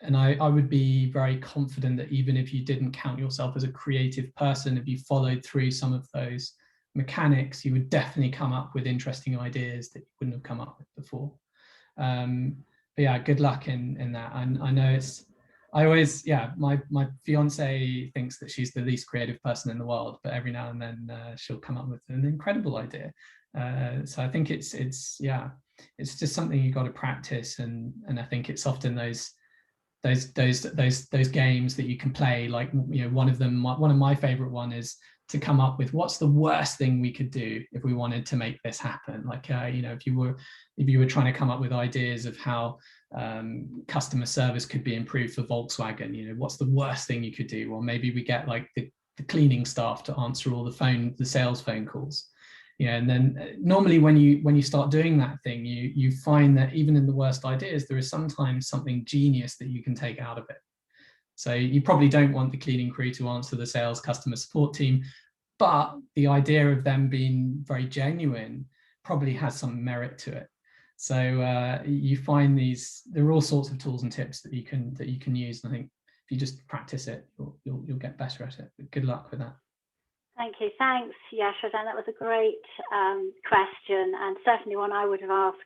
And I would be very confident that even if you didn't count yourself as a creative person, if you followed through some of those mechanics, you would definitely come up with interesting ideas that you wouldn't have come up with before. But yeah, good luck in that. And I know my fiance thinks that she's the least creative person in the world, but every now and then she'll come up with an incredible idea. So I think it's just something you've got to practice, and I think it's often those games that you can play. Like, one of my favorite one is to come up with what's the worst thing we could do if we wanted to make this happen. Like, if you were trying to come up with ideas of how customer service could be improved for Volkswagen, what's the worst thing you could do? Well, maybe we get like the cleaning staff to answer all the sales phone calls. And then normally when you start doing that thing, you find that even in the worst ideas, there is sometimes something genius that you can take out of it. So you probably don't want the cleaning crew to answer the sales customer support team, but the idea of them being very genuine probably has some merit to it. So you find there are all sorts of tools and tips that you can use. And I think if you just practice it, you'll get better at it. But good luck with that. Thank you. Thanks, Yashodhan. That was a great question, and certainly one I would have asked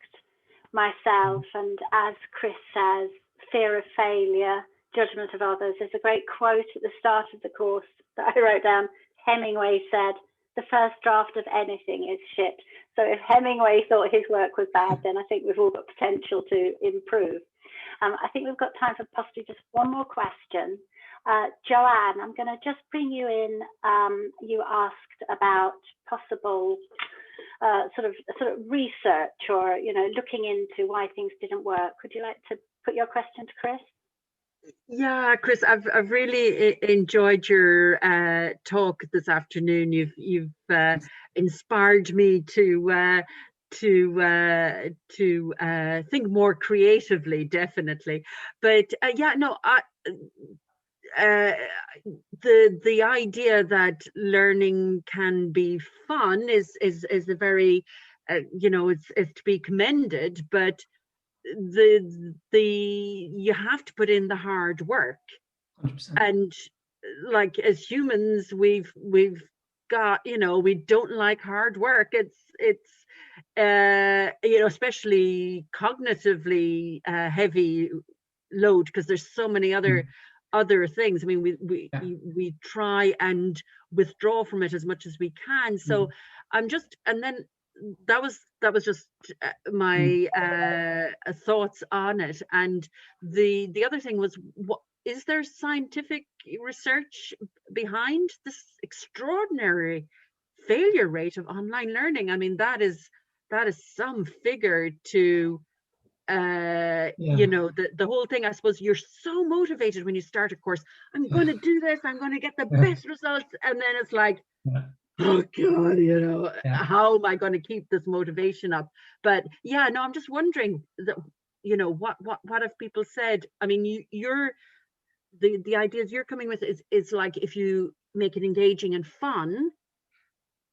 myself. And as Chris says, fear of failure, judgment of others. There's a great quote at the start of the course that I wrote down. Hemingway said, "The first draft of anything is shit." So if Hemingway thought his work was bad, then I think we've all got potential to improve. I think we've got time for possibly just one more question. Joanne, I'm going to just bring you in. You asked about possible sort of research, or looking into why things didn't work. Would you like to put your question to Chris? Yeah, Chris, I've really enjoyed your talk this afternoon. You've inspired me to think more creatively, definitely. But the idea that learning can be fun is a very it's to be commended, but you have to put in the hard work. 100%. And like, as humans, we've got, we don't like hard work. It's especially cognitively heavy load, because there's so many other things. I mean, we try and withdraw from it as much as we can. So I'm just, and then that was just my thoughts on it. And the other thing was, what is there scientific research behind this extraordinary failure rate of online learning? I mean, that is some figure to the whole thing. I suppose you're so motivated when you start a course. I'm going to do this, I'm going to get the best results, and then it's like, oh God, how am I going to keep this motivation up? But I'm just wondering that, what have people said? I mean, you're the ideas you're coming with is like, if you make it engaging and fun,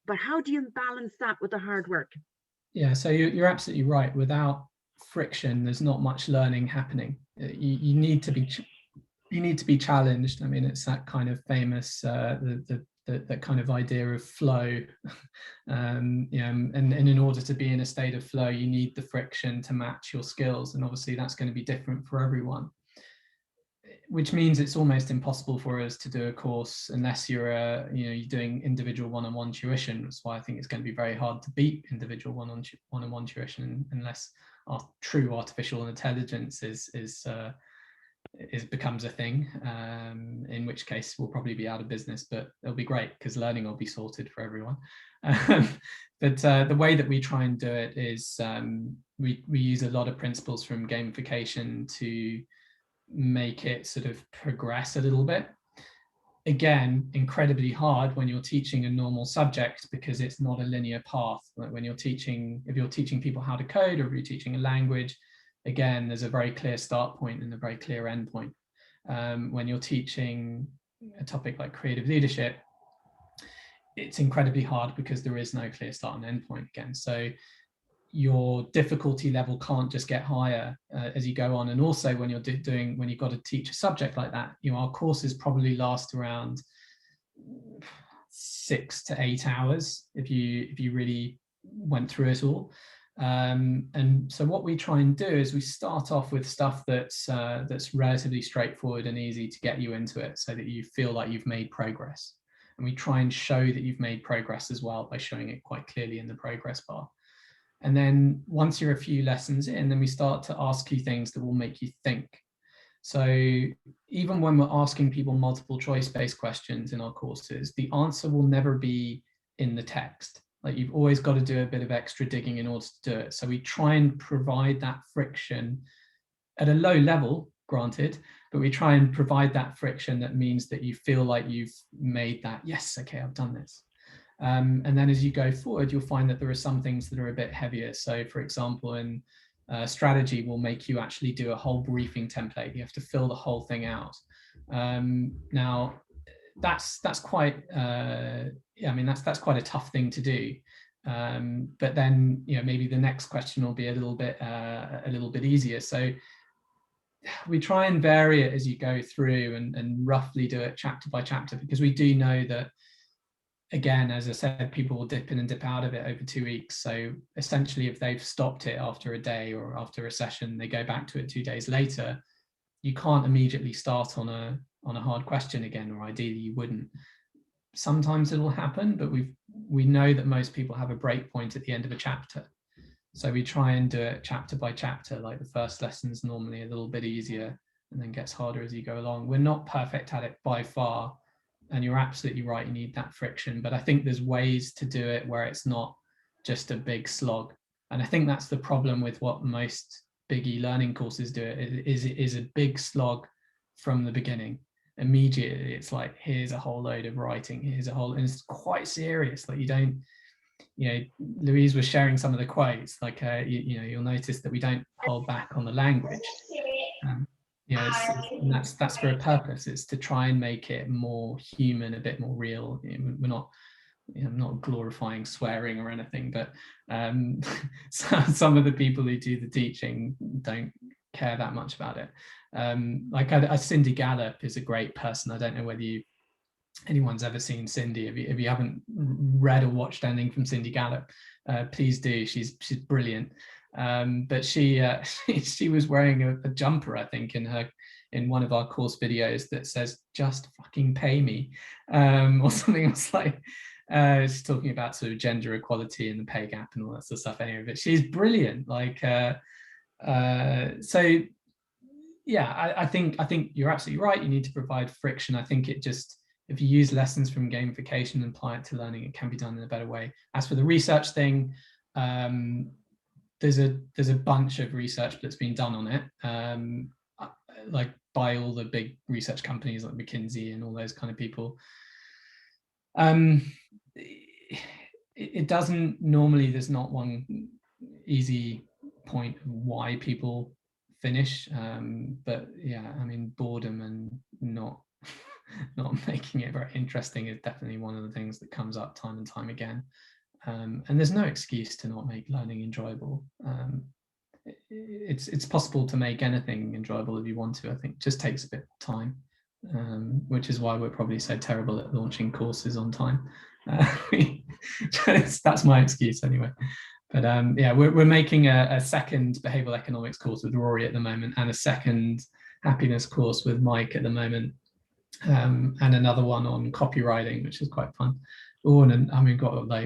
but how do you balance that with the hard work? Yeah, so you're absolutely right. Without friction, there's not much learning happening. You need to be challenged. I mean, it's that kind of famous that kind of idea of flow. And in order to be in a state of flow, you need the friction to match your skills, and obviously that's going to be different for everyone. which means it's almost impossible for us to do a course unless you're you're doing individual one-on-one tuition. That's why I think it's going to be very hard to beat individual one-on-one tuition unless our true artificial intelligence becomes a thing, in which case we'll probably be out of business, but it'll be great because learning will be sorted for everyone. But the way that we try and do it is we use a lot of principles from gamification to make it sort of progress a little bit. Again, incredibly hard when you're teaching a normal subject because it's not a linear path. Like when if you're teaching people how to code, or if you're teaching a language, again, there's a very clear start point and a very clear end point. When you're teaching a topic like creative leadership, it's incredibly hard because there is no clear start and end point again. So your difficulty level can't just get higher as you go on. And also when when you've got to teach a subject like that, our courses probably last around 6 to 8 hours if you really went through it all. And so what we try and do is we start off with stuff that's relatively straightforward and easy to get you into it so that you feel like you've made progress. And we try and show that you've made progress as well by showing it quite clearly in the progress bar. And then once you're a few lessons in, then we start to ask you things that will make you think. So even when we're asking people multiple choice based questions in our courses, the answer will never be in the text. Like you've always got to do a bit of extra digging in order to do it. So we try and provide that friction at a low level, granted, but we try and provide that friction that means that you feel like you've made that, yes, okay, I've done this. And then as you go forward, you'll find that there are some things that are a bit heavier. So for example, in strategy will make you actually do a whole briefing template. You have to fill the whole thing out. Now, that's quite, that's quite a tough thing to do. But then, maybe the next question will be a little bit easier. So we try and vary it as you go through and roughly do it chapter by chapter, because we do know that, again, as I said, people will dip in and dip out of it over 2 weeks. So essentially, if they've stopped it after a day or after a session, they go back to it 2 days later, you can't immediately start on a hard question again, or ideally you wouldn't. Sometimes it'll happen, but we know that most people have a break point at the end of a chapter. So we try and do it chapter by chapter, like the first lesson's normally a little bit easier and then gets harder as you go along. We're not perfect at it by far. And you're absolutely right, you need that friction. But I think there's ways to do it where it's not just a big slog. And I think that's the problem with what most big e-learning courses do. It is a big slog from the beginning. Immediately, it's like, here's a whole load of writing, and it's quite serious. Like Louise was sharing some of the quotes, like, you'll notice that we don't hold back on the language. And that's for a purpose. It's to try and make it more human, a bit more real. We're not, I'm not glorifying swearing or anything, but some of the people who do the teaching don't care that much about it. Like Cindy Gallop is a great person. I don't know whether anyone's ever seen Cindy. If you haven't read or watched anything from Cindy Gallop, please do. She's brilliant. But she was wearing a jumper, I think, in one of our course videos that says, "Just fucking pay me," or something else like. She's talking about sort of gender equality and the pay gap and all that sort of stuff. Anyway, but she's brilliant. Like, so yeah, I think you're absolutely right. You need to provide friction. I think if you use lessons from gamification and apply it to learning, it can be done in a better way. As for the research thing, there's a bunch of research that's been done on it, like by all the big research companies like McKinsey and all those kind of people. It doesn't normally, there's not one easy point of why people finish, but yeah, I mean, boredom and not making it very interesting is definitely one of the things that comes up time and time again. And there's no excuse to not make learning enjoyable. It's possible to make anything enjoyable if you want to. I think it just takes a bit of time, which is why we're probably so terrible at launching courses on time. That's my excuse anyway. But yeah, we're making a second behavioural economics course with Rory at the moment, and a second happiness course with Mike at the moment, and another one on copywriting, which is quite fun. Oh, and I mean,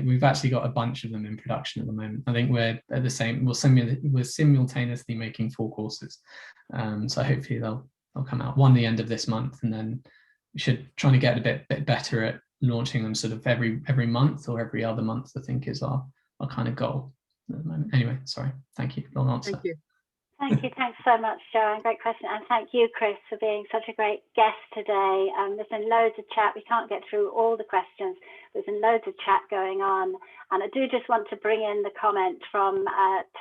we've actually got a bunch of them in production at the moment. I think we're at the same. We're simultaneously making 4 courses, so hopefully they'll come out one the end of this month, and then we should try to get a bit better at launching them sort of every month or every other month. I think is our kind of goal at the moment. Anyway, sorry. Thank you. Long answer. Thank you. Thank you. Thanks so much, Joanne. Great question. And thank you, Chris, for being such a great guest today. There's been loads of chat. We can't get through all the questions. There's been loads of chat going on. And I do just want to bring in the comment from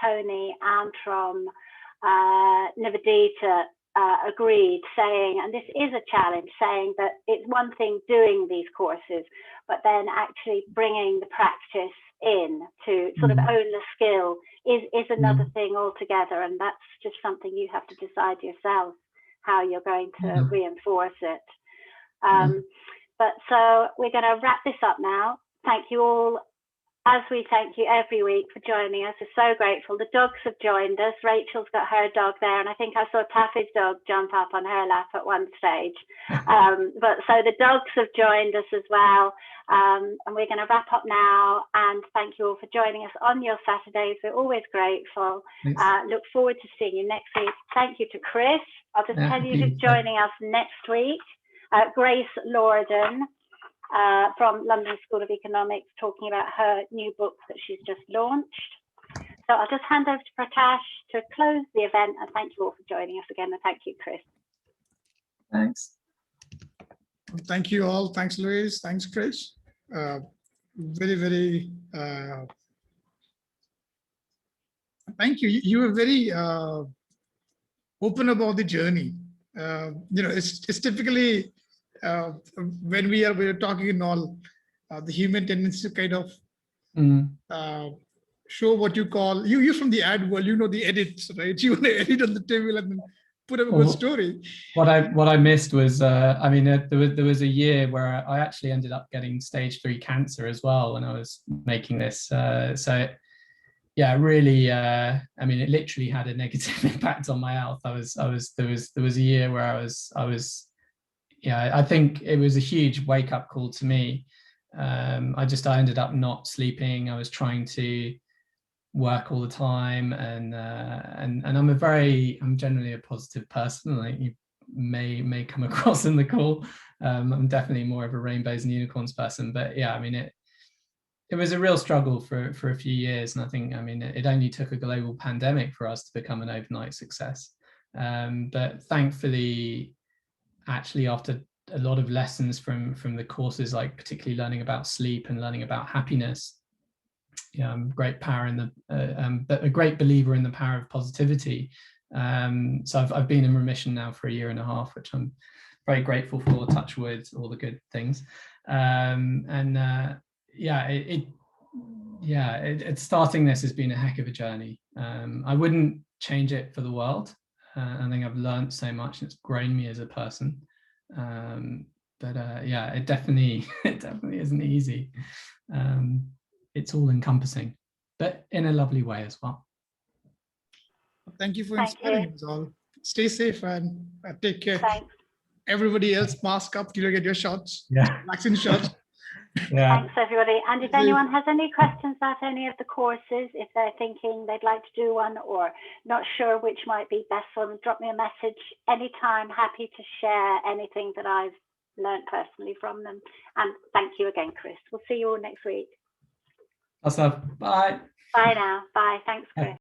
Tony and from Nivedita agreed, saying, and this is a challenge, saying that it's one thing doing these courses, but then actually bringing the practice in to sort of own the skill is another thing altogether, and that's just something you have to decide yourself how you're going to reinforce it. But so we're going to wrap this up now. Thank you all, as we thank you every week, for joining us. We're so grateful. The dogs have joined us. Rachel's got her dog there, and I think I saw Taffy's dog jump up on her lap at one stage. But so the dogs have joined us as well. And we're going to wrap up now, and thank you all for joining us on your Saturdays. We're always grateful. Look forward to seeing you next week. Thank you to Chris. I'll just tell you who's joining us next week. Grace Lorden from London School of Economics, talking about her new book that she's just launched. So I'll just hand over to Prakash to close the event, and thank you all for joining us again, and thank you, Chris. Thanks. Thank you all. Thanks, Louise. Thanks, Chris. Very, very thank you. You were very open about the journey. It's typically when we're talking and all, the human tendency to kind of show what you call, you're from the ad world, the edits, right? You want to edit on the table and then put up a good story. What I missed was, I mean, there was a year where I actually ended up getting stage 3 cancer as well when I was making this. So yeah, really, I mean, it literally had a negative impact on my health. There was a year where I was, yeah, I think it was a huge wake up call to me. I ended up not sleeping. I was trying to work all the time, and I'm generally a positive person, like you may come across in the call. I'm definitely more of a rainbows and unicorns person, but yeah, I mean, it was a real struggle for a few years, and I think, I mean, it only took a global pandemic for us to become an overnight success. But thankfully, actually, after a lot of lessons from the courses, like particularly learning about sleep and learning about happiness, yeah, I'm a great believer in the power of positivity. So I've been in remission now for 1.5 years, which I'm very grateful for. Touch wood, all the good things. Starting this has been a heck of a journey. I wouldn't change it for the world. I think I've learned so much, and it's grown me as a person. Yeah, it definitely isn't easy. It's all encompassing, but in a lovely way as well. Thank you for inspiring us all. Stay safe and take care. Thanks. Everybody else, mask up till you get your shots. Yeah. Vaccine shots. Yeah. Thanks, everybody. And if anyone has any questions about any of the courses, if they're thinking they'd like to do one or not sure which might be best for them, drop me a message anytime. Happy to share anything that I've learned personally from them. And thank you again, Chris. We'll see you all next week. Awesome. Bye. Bye now. Bye. Thanks, Chris.